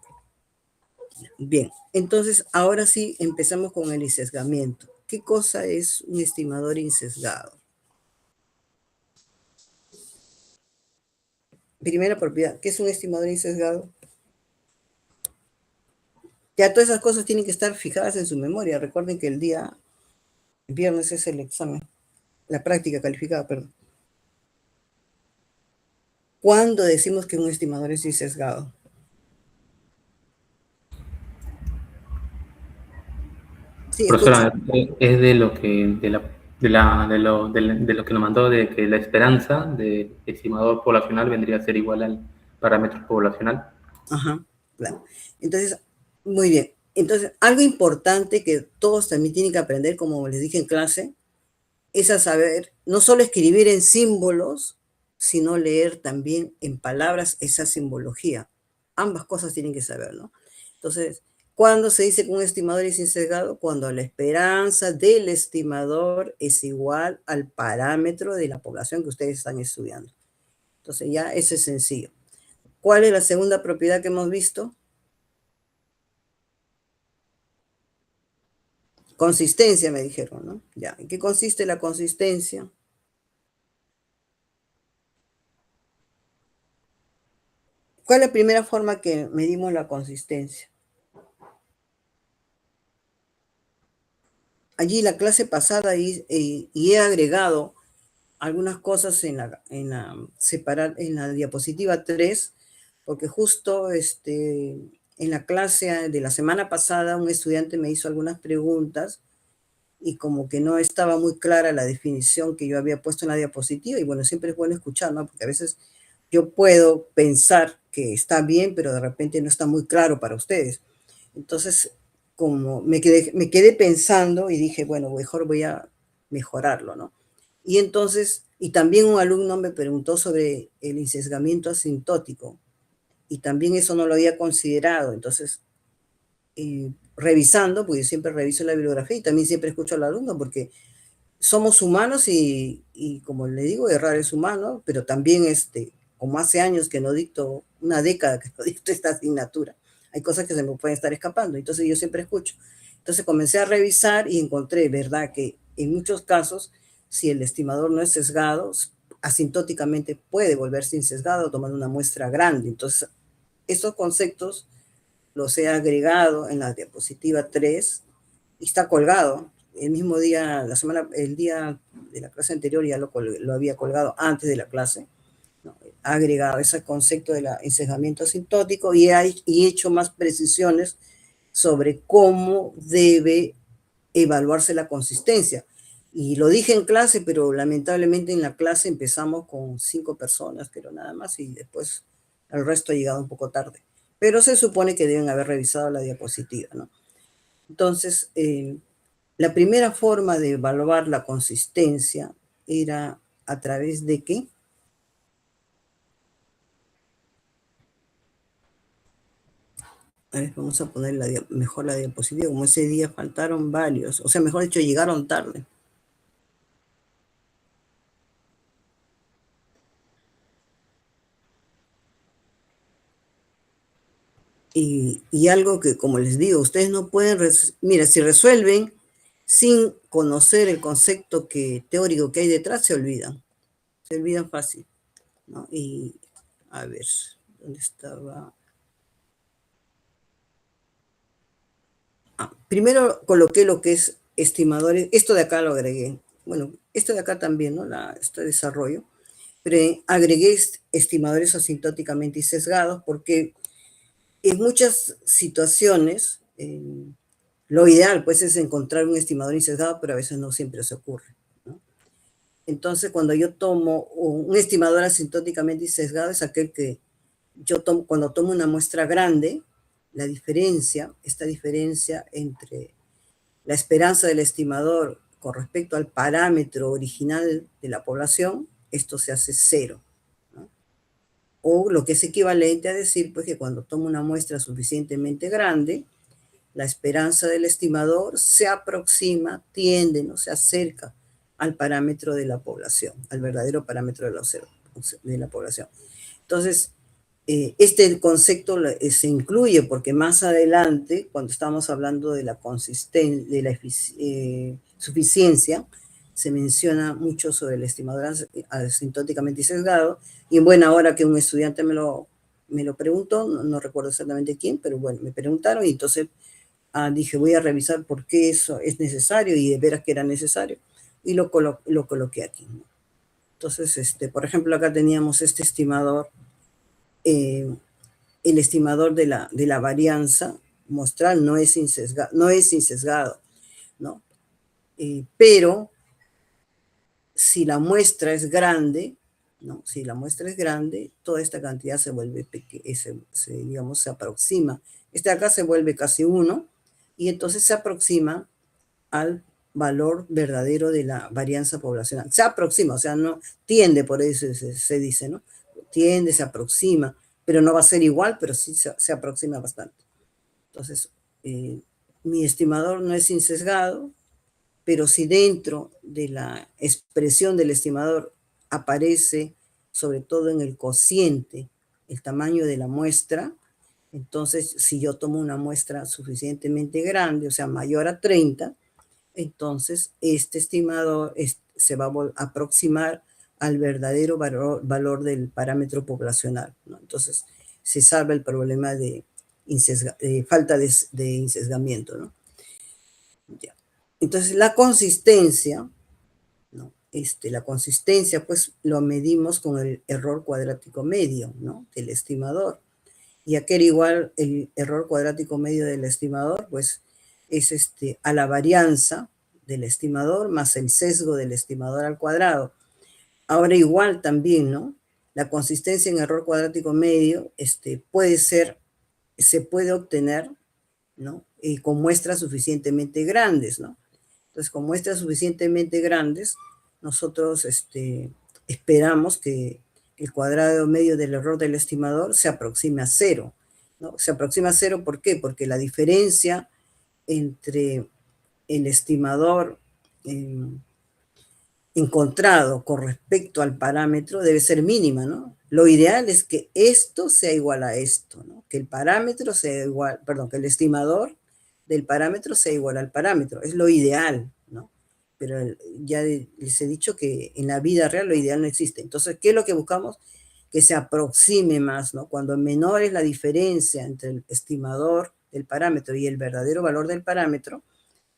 Bien, entonces ahora sí empezamos con el insesgamiento. ¿Qué cosa es un estimador insesgado? Primera propiedad, ¿qué es un estimador insesgado? Ya todas esas cosas tienen que estar fijadas en su memoria. Recuerden que el día viernes es el examen, la práctica calificada, perdón. ¿Cuándo decimos que un estimador es insesgado? Sí, Profesora, escucho. es de lo que, de lo que nos mandó, de que la esperanza del estimador poblacional vendría a ser igual al parámetro poblacional. Ajá, claro. Entonces, muy bien. Entonces, algo importante que todos también tienen que aprender, como les dije en clase, es a saber no solo escribir en símbolos, sino leer también en palabras esa simbología. Ambas cosas tienen que saber, ¿no? Entonces, ¿cuándo se dice que un estimador es insesgado? Cuando la esperanza del estimador es igual al parámetro de la población que ustedes están estudiando. Entonces, ya ese es sencillo. ¿Cuál es la segunda propiedad que hemos visto? Consistencia, me dijeron, ¿no? Ya, ¿en qué consiste la consistencia? ¿Cuál es la primera forma que medimos la consistencia? Allí la clase pasada y he agregado algunas cosas en la diapositiva 3, porque justo en la clase de la semana pasada un estudiante me hizo algunas preguntas y como que no estaba muy clara la definición que yo había puesto en la diapositiva, y bueno, siempre es bueno escuchar, ¿no? Porque a veces yo puedo pensar que está bien, pero de repente no está muy claro para ustedes. Entonces, como me quedé pensando y dije, bueno, mejor voy a mejorarlo, ¿no? Y entonces, y también un alumno me preguntó sobre el insesgamiento asintótico, y también eso no lo había considerado. Entonces, revisando, porque yo siempre reviso la bibliografía y también siempre escucho al alumno, porque somos humanos y como le digo, errar es humano, pero también como hace años que no dicto, una década que no dicto esta asignatura, hay cosas que se me pueden estar escapando, entonces yo siempre escucho. Entonces comencé a revisar y encontré, ¿verdad?, que en muchos casos, si el estimador no es sesgado, asintóticamente puede volverse insesgado tomando una muestra grande. Entonces, estos conceptos los he agregado en la diapositiva 3 y está colgado. El mismo día, el día de la clase anterior ya lo había colgado antes de la clase, ¿no? Ha agregado ese concepto del ensejamiento asintótico y he hecho más precisiones sobre cómo debe evaluarse la consistencia. Y lo dije en clase, pero lamentablemente en la clase empezamos con 5 personas, pero nada más, y después el resto ha llegado un poco tarde. Pero se supone que deben haber revisado la diapositiva, ¿no? Entonces, la primera forma de evaluar la consistencia era a través de ¿qué? A ver, vamos a poner mejor la diapositiva, como ese día faltaron varios, o sea, mejor dicho, llegaron tarde. Y algo que, como les digo, ustedes no pueden, mira, si resuelven sin conocer el concepto teórico que hay detrás, se olvidan fácil, ¿no? Y, a ver, ¿dónde estaba? Primero coloqué lo que es estimadores, esto de acá lo agregué, bueno, esto de acá también, ¿no? Este desarrollo, pero agregué estimadores asintóticamente sesgados porque en muchas situaciones lo ideal pues es encontrar un estimador sesgado, pero a veces no siempre se ocurre, ¿no? Entonces cuando yo tomo un estimador asintóticamente sesgado es aquel que yo tomo, cuando tomo una muestra grande, esta diferencia entre la esperanza del estimador con respecto al parámetro original de la población, esto se hace cero, ¿no? O lo que es equivalente a decir pues que cuando tomo una muestra suficientemente grande, la esperanza del estimador se aproxima, tiende, no se acerca al parámetro de la población, al verdadero parámetro de la población. Entonces, este concepto se incluye porque más adelante, cuando estamos hablando de la consistencia, de la suficiencia, se menciona mucho sobre el estimador asintóticamente sesgado, y en buena hora que un estudiante me lo preguntó, no recuerdo exactamente quién, pero bueno, me preguntaron y entonces dije, voy a revisar por qué eso es necesario, y de veras que era necesario, y lo coloqué aquí, ¿no? Entonces, por ejemplo, acá teníamos este estimador, el estimador de la varianza muestral no es insesgado, ¿no? Pero si la muestra es grande, ¿no? Si la muestra es grande, toda esta cantidad se vuelve pequeña, digamos, se aproxima. Este acá se vuelve casi 1, y entonces se aproxima al valor verdadero de la varianza poblacional. Se aproxima, o sea, no tiende, por eso se dice, ¿no? Tiende, se aproxima, pero no va a ser igual, pero sí se aproxima bastante. Entonces, mi estimador no es insesgado, pero si dentro de la expresión del estimador aparece, sobre todo en el cociente, el tamaño de la muestra, entonces si yo tomo una muestra suficientemente grande, o sea, mayor a 30, entonces este estimador se va a aproximar al verdadero valor del parámetro poblacional, ¿no? Entonces se salva el problema de falta de insesgamiento, ¿no? Ya. Entonces la consistencia, ¿no? La consistencia pues lo medimos con el error cuadrático medio, ¿no? Del estimador. Y aquel igual el error cuadrático medio del estimador pues es a la varianza del estimador más el sesgo del estimador al cuadrado. Ahora igual también, ¿no? La consistencia en error cuadrático medio se puede obtener, ¿no? Con muestras suficientemente grandes, ¿no? Entonces, con muestras suficientemente grandes, nosotros esperamos que el cuadrado medio del error del estimador se aproxime a 0, ¿no? Se aproxima a 0, ¿por qué? Porque la diferencia entre el estimador encontrado con respecto al parámetro debe ser mínima, ¿no? Lo ideal es que esto sea igual a esto, ¿no? Que el parámetro sea igual, perdón, que el estimador del parámetro sea igual al parámetro, es lo ideal, ¿no? Pero ya les he dicho que en la vida real lo ideal no existe. Entonces, ¿qué es lo que buscamos? Que se aproxime más, ¿no? Cuando menor es la diferencia entre el estimador del parámetro y el verdadero valor del parámetro,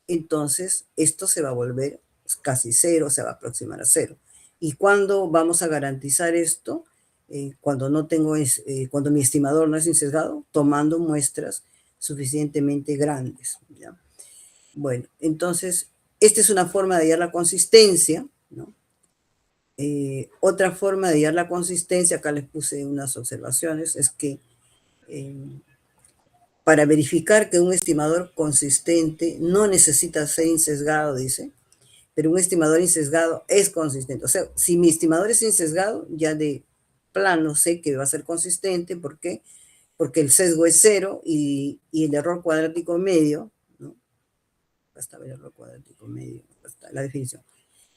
entonces esto se va a volver casi 0, se va a aproximar a 0. ¿Y cuándo vamos a garantizar esto? Cuando mi estimador no es insesgado, tomando muestras suficientemente grandes, ¿ya? Bueno, entonces, esta es una forma de hallar la consistencia, ¿no? Otra forma de hallar la consistencia, acá les puse unas observaciones, es que para verificar que un estimador consistente no necesita ser insesgado, dice, pero un estimador insesgado es consistente. O sea, si mi estimador es insesgado, ya de plano sé que va a ser consistente. ¿Por qué? Porque el sesgo es 0 y el error cuadrático medio, ¿no? Basta ver el error cuadrático medio, basta la definición,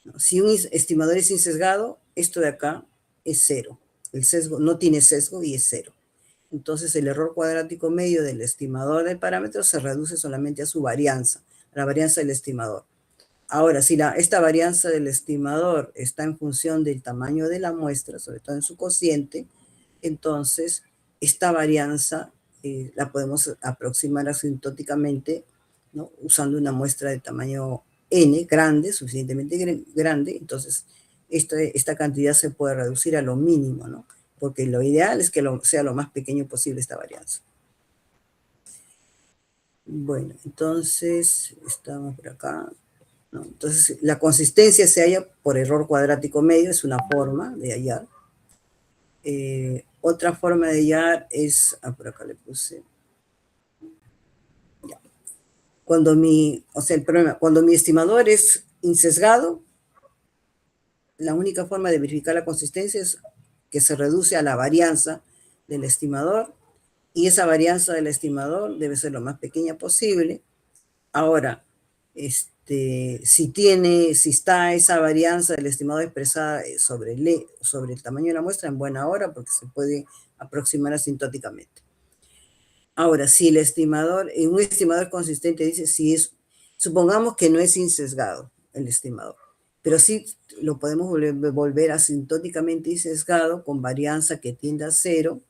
¿no? Si un estimador es insesgado, esto de acá es 0. El sesgo no tiene sesgo y es 0. Entonces el error cuadrático medio del estimador del parámetro se reduce solamente a su varianza, a la varianza del estimador. Ahora, si esta varianza del estimador está en función del tamaño de la muestra, sobre todo en su cociente, entonces esta varianza la podemos aproximar asintóticamente, ¿no? Usando una muestra de tamaño n, grande, suficientemente grande. Entonces esta cantidad se puede reducir a lo mínimo, ¿no? Porque lo ideal es que sea lo más pequeño posible esta varianza. Bueno, entonces estamos por acá, ¿no? Entonces la consistencia se halla por error cuadrático medio, es una forma de hallar. Otra forma de hallar es, por acá le puse, ya. Cuando el problema, cuando mi estimador es insesgado, la única forma de verificar la consistencia es que se reduce a la varianza del estimador, y esa varianza del estimador debe ser lo más pequeña posible. Ahora, si está esa varianza del estimador expresada sobre el tamaño de la muestra, en buena hora, porque se puede aproximar asintóticamente. Ahora, si el estimador, en un estimador consistente dice, supongamos que no es insesgado el estimador, pero sí lo podemos volver asintóticamente insesgado con varianza que tienda a 0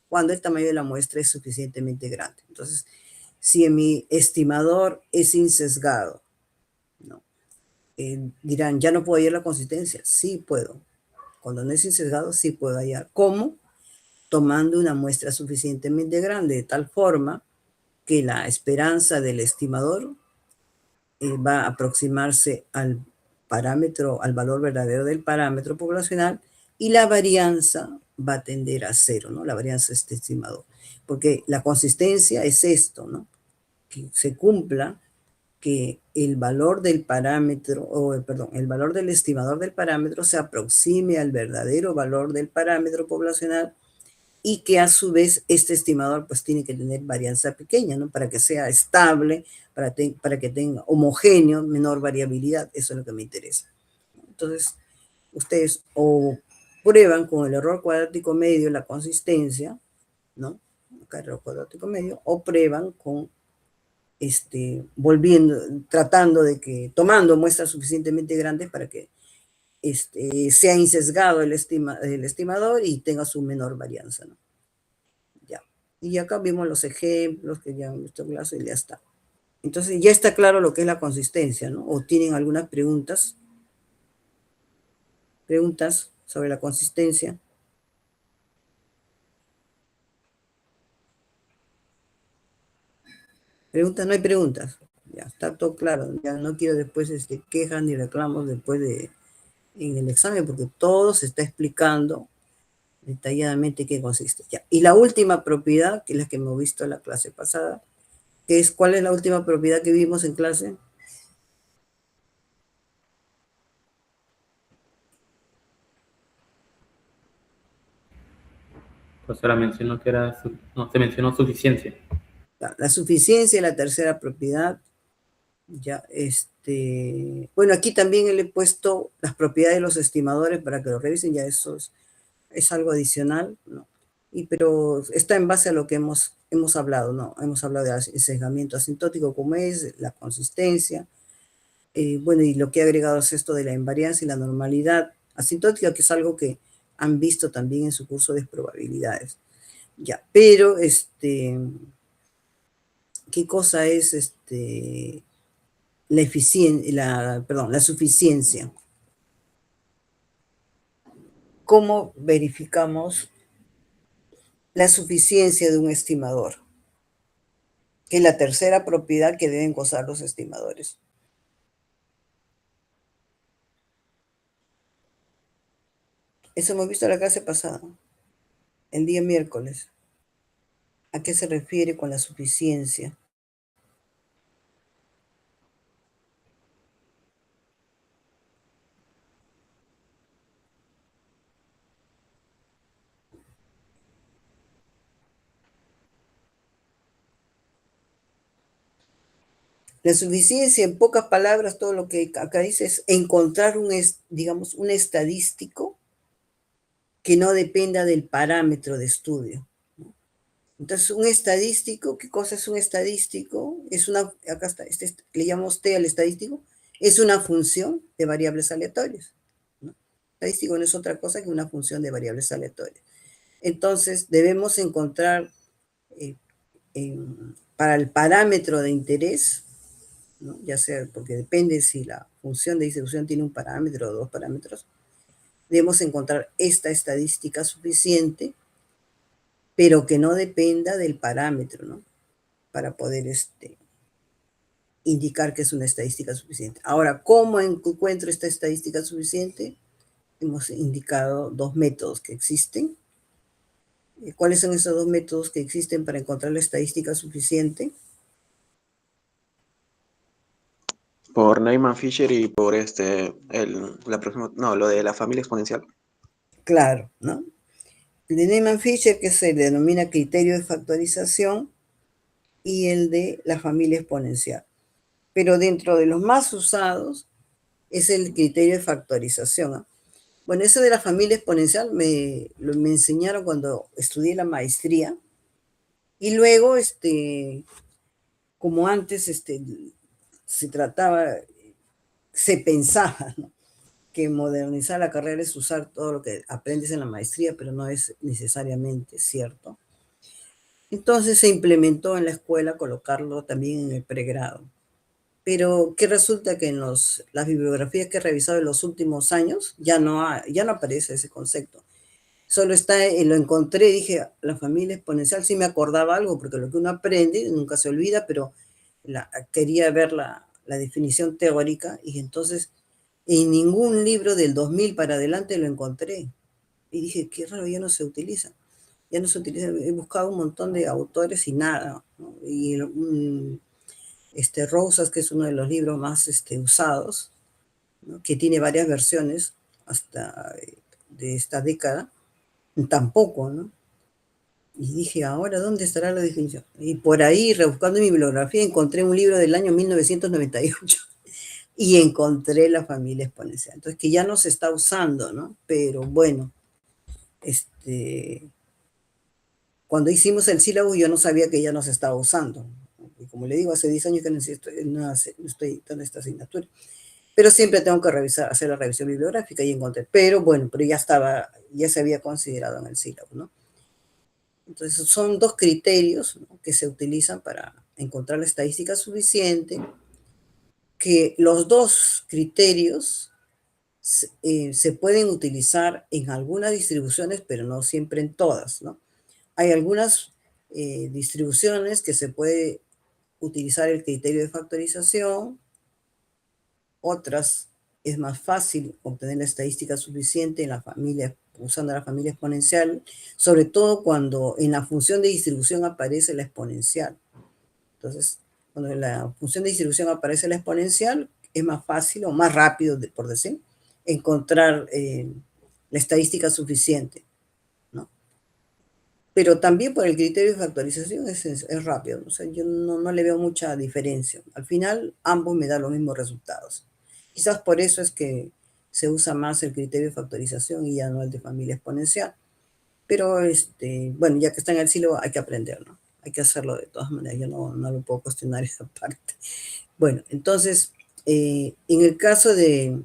cuando el tamaño de la muestra es suficientemente grande. Entonces, si en mi estimador es insesgado, ¿no? Dirán, ¿ya no puedo hallar la consistencia? Sí puedo. Cuando no es insesgado, sí puedo hallar. ¿Cómo? Tomando una muestra suficientemente grande, de tal forma que la esperanza del estimador va a aproximarse al valor verdadero del parámetro poblacional, y la varianza va a tender a 0, ¿no? La varianza de este estimador. Porque la consistencia es esto, ¿no? Que se cumpla que el valor del parámetro, el valor del estimador del parámetro se aproxime al verdadero valor del parámetro poblacional, y que a su vez este estimador pues tiene que tener varianza pequeña, ¿no? Para que sea estable, para que tenga homogéneo, menor variabilidad. Eso es lo que me interesa. Entonces, ustedes o prueban con el error cuadrático medio la consistencia, ¿no? Acá error cuadrático medio, o prueban con tomando muestras suficientemente grandes para que sea insesgado el estimador y tenga su menor varianza, ¿no? Ya. Y acá vimos los ejemplos que ya han visto clase y ya está. Entonces ya está claro lo que es la consistencia, ¿no? ¿O tienen algunas preguntas? ¿Preguntas sobre la consistencia? ¿Preguntas? No hay preguntas. Ya está todo claro. Ya no quiero después quejas ni reclamos después en el examen, porque todo se está explicando detalladamente qué consiste. Ya. Y la última propiedad, que es la que hemos visto en la clase pasada, que es, ¿cuál es la última propiedad que vimos en clase? Profesora mencionó que se mencionó suficiencia. La suficiencia es la tercera propiedad. Ya, bueno, aquí también le he puesto las propiedades de los estimadores para que lo revisen, ya eso es algo adicional, ¿no? Pero está en base a lo que hemos hablado, ¿no? Hemos hablado de sesgamiento asintótico, como es, la consistencia, bueno, y lo que he agregado es esto de la invariancia y la normalidad asintótica, que es algo que han visto también en su curso de probabilidades. Ya, pero, ¿qué cosa es la suficiencia? ¿Cómo verificamos la suficiencia de un estimador? Que es la tercera propiedad que deben gozar los estimadores. Eso hemos visto en la clase pasada, el día miércoles. ¿A qué se refiere con la suficiencia? La suficiencia, en pocas palabras, todo lo que acá dice es encontrar digamos, un estadístico que no dependa del parámetro de estudio. Entonces, un estadístico, ¿qué cosa es un estadístico? Acá está, le llamamos T al estadístico, Es una función de variables aleatorias, ¿no? Estadístico no es otra cosa que una función de variables aleatorias. Entonces, debemos encontrar eh, para el parámetro de interés, ¿no? Ya sea porque depende si la función de distribución tiene un parámetro o dos parámetros, debemos encontrar esta estadística suficiente, pero que no dependa del parámetro, ¿no? Para poder indicar que es una estadística suficiente. Ahora, ¿cómo encuentro esta estadística suficiente? Hemos indicado dos métodos que existen. ¿Cuáles son esos dos métodos que existen para encontrar la estadística suficiente? Por Neumann-Fisher y por lo de la familia exponencial. Claro, ¿no? El de Neumann-Fisher, que se denomina criterio de factorización, y el de la familia exponencial. Pero dentro de los más usados es el criterio de factorización, ¿eh? Bueno, eso de la familia exponencial me enseñaron cuando estudié la maestría, y luego, como antes se trataba, se pensaba, ¿no?, que modernizar la carrera es usar todo lo que aprendes en la maestría, pero no es necesariamente cierto. Entonces se implementó en la escuela colocarlo también en el pregrado. Pero que resulta que en las bibliografías que he revisado en los últimos años ya no aparece ese concepto. Solo está, lo encontré, dije, la familia exponencial, sí me acordaba algo, porque lo que uno aprende nunca se olvida, pero quería ver la definición teórica, y entonces en ningún libro del 2000 para adelante lo encontré. Y dije, qué raro, ya no se utiliza. Ya no se utiliza. He buscado un montón de autores y nada, ¿no? Y Rosas, que es uno de los libros más usados, ¿no?, que tiene varias versiones hasta de esta década, tampoco, ¿no? Y dije, ahora, ¿dónde estará la definición? Y por ahí, rebuscando en mi bibliografía, encontré un libro del año 1998 y encontré la familia exponencial. Entonces, que ya no se está usando, ¿no? Pero bueno, cuando hicimos el sílabo yo no sabía que ya no se estaba usando. Y como le digo, hace 10 años que no estoy dictando esta asignatura. Pero siempre tengo que hacer la revisión bibliográfica y encontré. Pero bueno, pero ya se había considerado en el sílabo, ¿no? Entonces son dos criterios, ¿no?, que se utilizan para encontrar la estadística suficiente, que los dos criterios se pueden utilizar en algunas distribuciones, pero no siempre en todas, ¿no? Hay algunas distribuciones que se puede utilizar el criterio de factorización, otras es más fácil obtener la estadística suficiente en la familia, usando la familia exponencial, sobre todo cuando en la función de distribución aparece la exponencial. Entonces, cuando en la función de distribución aparece la exponencial, es más fácil o más rápido, por decir, encontrar la estadística suficiente, ¿no? Pero también por el criterio de factorización es rápido. O sea, yo no le veo mucha diferencia. Al final, ambos me dan los mismos resultados. Quizás por eso es que se usa más el criterio de factorización y ya no el de familia exponencial. Pero, bueno, ya que está en el sílabo, hay que aprender, ¿no? Hay que hacerlo de todas maneras. Yo no lo puedo cuestionar esa parte. Bueno, entonces, en el caso del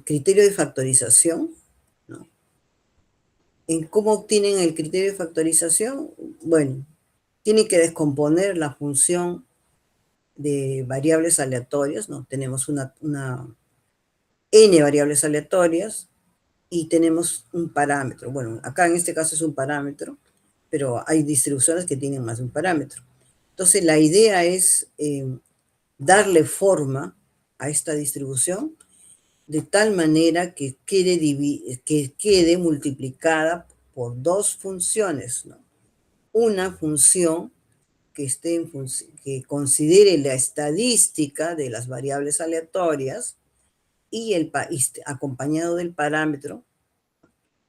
criterio de factorización, ¿no?, ¿en cómo obtienen el criterio de factorización? Bueno, tienen que descomponer la función de variables aleatorias, ¿no? Tenemos una n variables aleatorias y tenemos un parámetro. Bueno, acá en este caso es un parámetro, pero hay distribuciones que tienen más de un parámetro. Entonces, la idea es darle forma a esta distribución de tal manera que quede multiplicada por dos funciones, ¿no? Una función que considere la estadística de las variables aleatorias y acompañado del parámetro,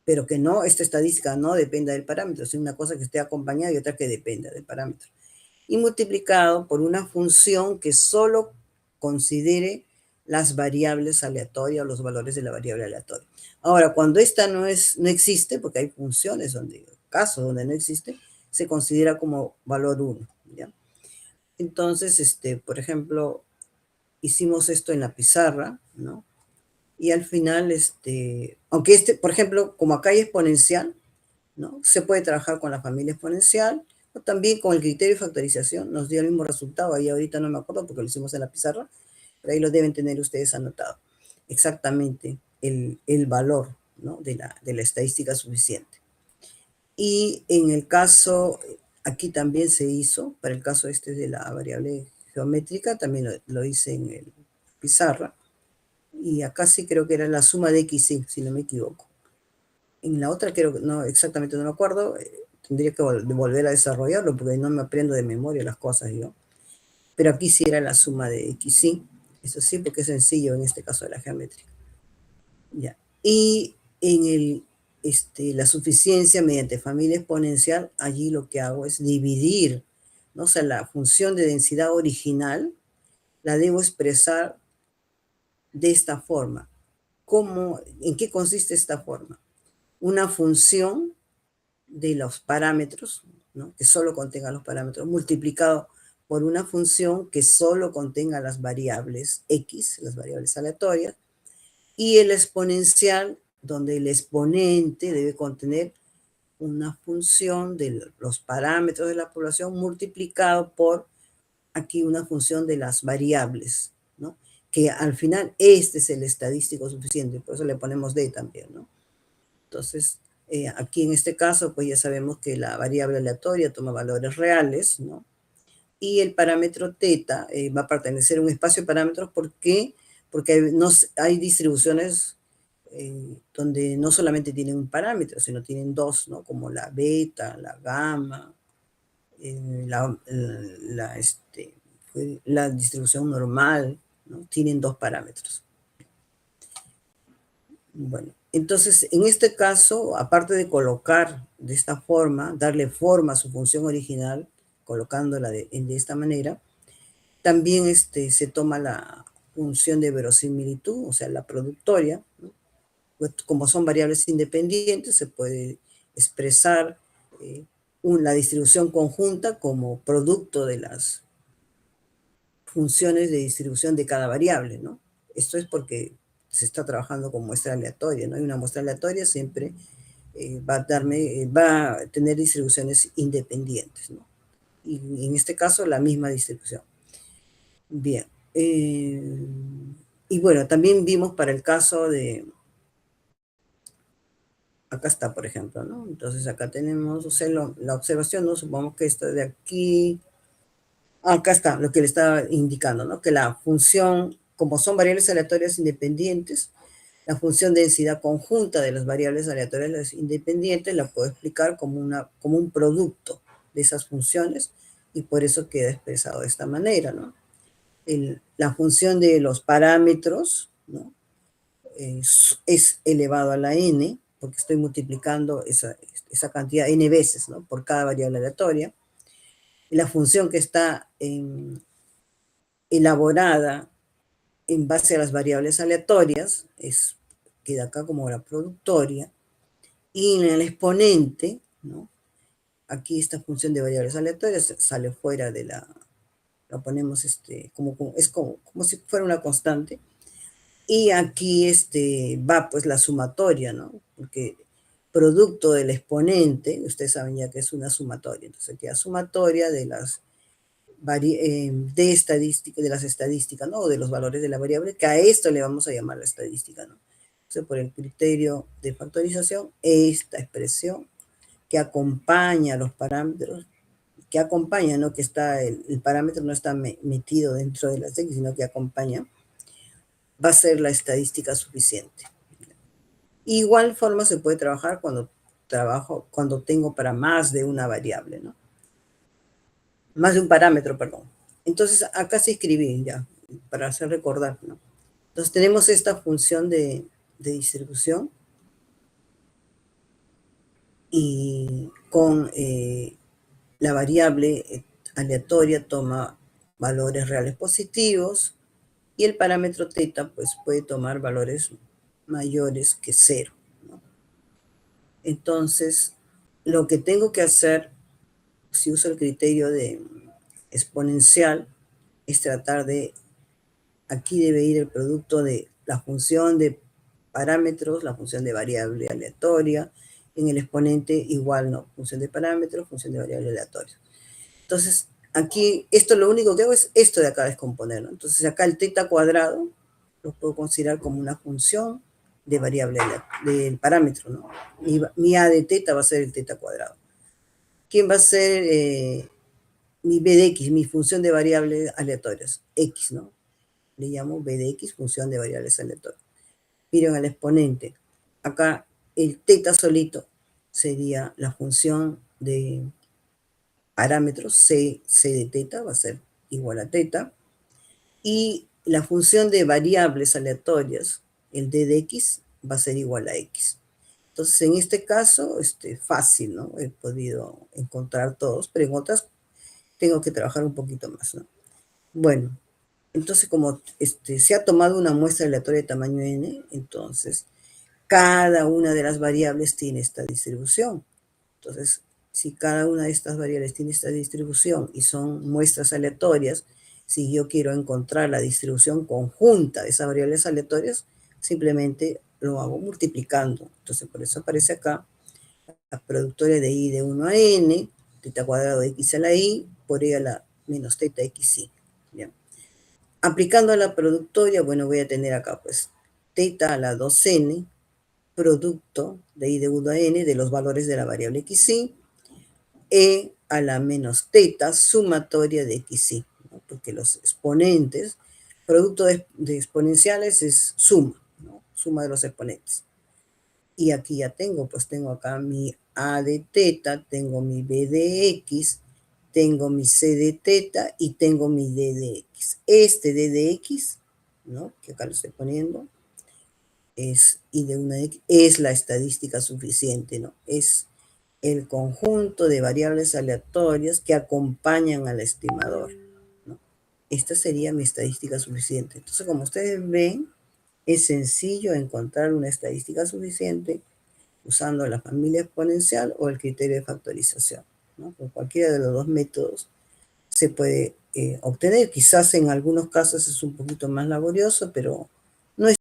pero que esta estadística no dependa del parámetro, sino una cosa que esté acompañada y otra que dependa del parámetro. Y multiplicado por una función que solo considere las variables aleatorias o los valores de la variable aleatoria. Ahora, cuando esta no existe, porque hay funciones casos donde no existe, se considera como valor 1, ¿ya? Entonces, por ejemplo, hicimos esto en la pizarra, ¿no? Y al final, aunque por ejemplo, como acá hay exponencial, ¿no? Se puede trabajar con la familia exponencial o también con el criterio de factorización. Nos dio el mismo resultado, ahí ahorita no me acuerdo porque lo hicimos en la pizarra, pero ahí lo deben tener ustedes anotado. Exactamente el valor, ¿no? de la estadística suficiente. Y en el caso, aquí también se hizo, para el caso de la variable geométrica, también lo hice en el pizarra, y acá sí creo que era la suma de x, y, si no me equivoco. En la otra creo que no, exactamente no me acuerdo, tendría que volver a desarrollarlo porque no me aprendo de memoria las cosas yo. Pero aquí sí era la suma de x, y, eso sí, porque es sencillo en este caso de la geométrica. Ya. Y en la suficiencia mediante familia exponencial, allí lo que hago es dividir, ¿no? O sea, la función de densidad original la debo expresar de esta forma. ¿En qué consiste esta forma? Una función de los parámetros, ¿no? Que solo contenga los parámetros, multiplicado por una función que solo contenga las variables x, las variables aleatorias, y el exponencial, donde el exponente debe contener una función de los parámetros de la población multiplicado por aquí una función de las variables, ¿no? Que al final este es el estadístico suficiente, por eso le ponemos D también, ¿no? Entonces, aquí en este caso, pues ya sabemos que la variable aleatoria toma valores reales, ¿no? Y el parámetro teta va a pertenecer a un espacio de parámetros. ¿Por qué? Porque hay distribuciones donde no solamente tienen un parámetro, sino tienen dos, ¿no? Como la beta, la gamma, la distribución normal, ¿no? Tienen dos parámetros. Bueno, entonces, en este caso, aparte de colocar de esta forma, darle forma a su función original, colocándola de esta manera, también se toma la función de verosimilitud, o sea, la productoria, ¿no? Pues, como son variables independientes, se puede expresar la distribución conjunta como producto de las funciones de distribución de cada variable, ¿no? Esto es porque se está trabajando con muestra aleatoria, ¿no? Y una muestra aleatoria siempre va a tener distribuciones independientes, ¿no? Y en este caso, la misma distribución. Bien. Y bueno, también vimos para el caso de... Acá está, por ejemplo, ¿no? Entonces acá tenemos, o sea, la observación, ¿no? Supongamos que esta de aquí... Acá está lo que le estaba indicando, ¿no? Que la función, como son variables aleatorias independientes, la función de densidad conjunta de las variables aleatorias independientes la puedo explicar como un producto de esas funciones, y por eso queda expresado de esta manera, ¿no? La función de los parámetros, ¿no? Es elevado a la n, porque estoy multiplicando esa cantidad n veces, ¿no? Por cada variable aleatoria. La función que está elaborada en base a las variables aleatorias queda acá como la productoria, y en el exponente, ¿no? Aquí esta función de variables aleatorias sale fuera de lo ponemos es como si fuera una constante, y aquí va pues la sumatoria, ¿no? Porque producto del exponente, ustedes saben ya que es una sumatoria, entonces queda sumatoria de las las estadísticas, ¿no? O de los valores de la variable, que a esto le vamos a llamar la estadística, ¿no? Entonces, por el criterio de factorización, esta expresión que acompaña a los parámetros, que acompaña, ¿no? Que el parámetro no está metido dentro de las x, sino que acompaña, va a ser la estadística suficiente. Igual forma se puede trabajar cuando tengo para más de una variable, ¿no? Más de un parámetro, perdón. Entonces, acá sí escribí ya, para hacer recordar, ¿no? Entonces, tenemos esta función de distribución, y con la variable aleatoria toma valores reales positivos, y el parámetro teta, pues, puede tomar valores mayores que 0, ¿no? Entonces, lo que tengo que hacer, si uso el criterio de exponencial es tratar de, aquí debe ir el producto de la función de parámetros, la función de variable aleatoria, en el exponente igual, ¿no? Función de parámetros, función de variable aleatoria. Entonces, aquí, esto lo único que hago es esto de acá descomponer, ¿no? Entonces, acá el teta cuadrado lo puedo considerar como una función de variable del parámetro, ¿no? Mi a de teta va a ser el teta cuadrado. ¿Quién va a ser mi b de x, mi función de variables aleatorias? X, ¿no? Le llamo b de x, función de variables aleatorias. Miren al exponente. Acá el teta solito sería la función de parámetros c de teta, va a ser igual a teta. Y la función de variables aleatorias, el d de x, va a ser igual a x. Entonces, en este caso, fácil, ¿no? He podido encontrar todos, pero en otras tengo que trabajar un poquito más, ¿no? Bueno, entonces como se ha tomado una muestra aleatoria de tamaño n, entonces cada una de las variables tiene esta distribución. Entonces, si cada una de estas variables tiene esta distribución y son muestras aleatorias, si yo quiero encontrar la distribución conjunta de esas variables aleatorias, simplemente lo hago multiplicando. Entonces, por eso aparece acá la productoria de i de 1 a n, teta cuadrado de x a la i, por e a la menos teta xi. ¿Bien? Aplicando a la productoria, bueno, voy a tener acá, pues, teta a la 2n, producto de i de 1 a n de los valores de la variable xi, e a la menos teta sumatoria de xi, ¿no? Porque los exponentes, producto de exponenciales es suma, ¿no? Suma de los exponentes. Y aquí ya tengo, pues tengo acá mi a de teta, tengo mi b de x, tengo mi c de teta y tengo mi d de x. Este d de x, ¿no? Que acá lo estoy poniendo, es i de 1 a x, es la estadística suficiente, ¿no? Es el conjunto de variables aleatorias que acompañan al estimador, ¿no? Esta sería mi estadística suficiente. Entonces, como ustedes ven, es sencillo encontrar una estadística suficiente usando la familia exponencial o el criterio de factorización, ¿no? Con cualquiera de los dos métodos se puede obtener. Quizás en algunos casos es un poquito más laborioso, pero no es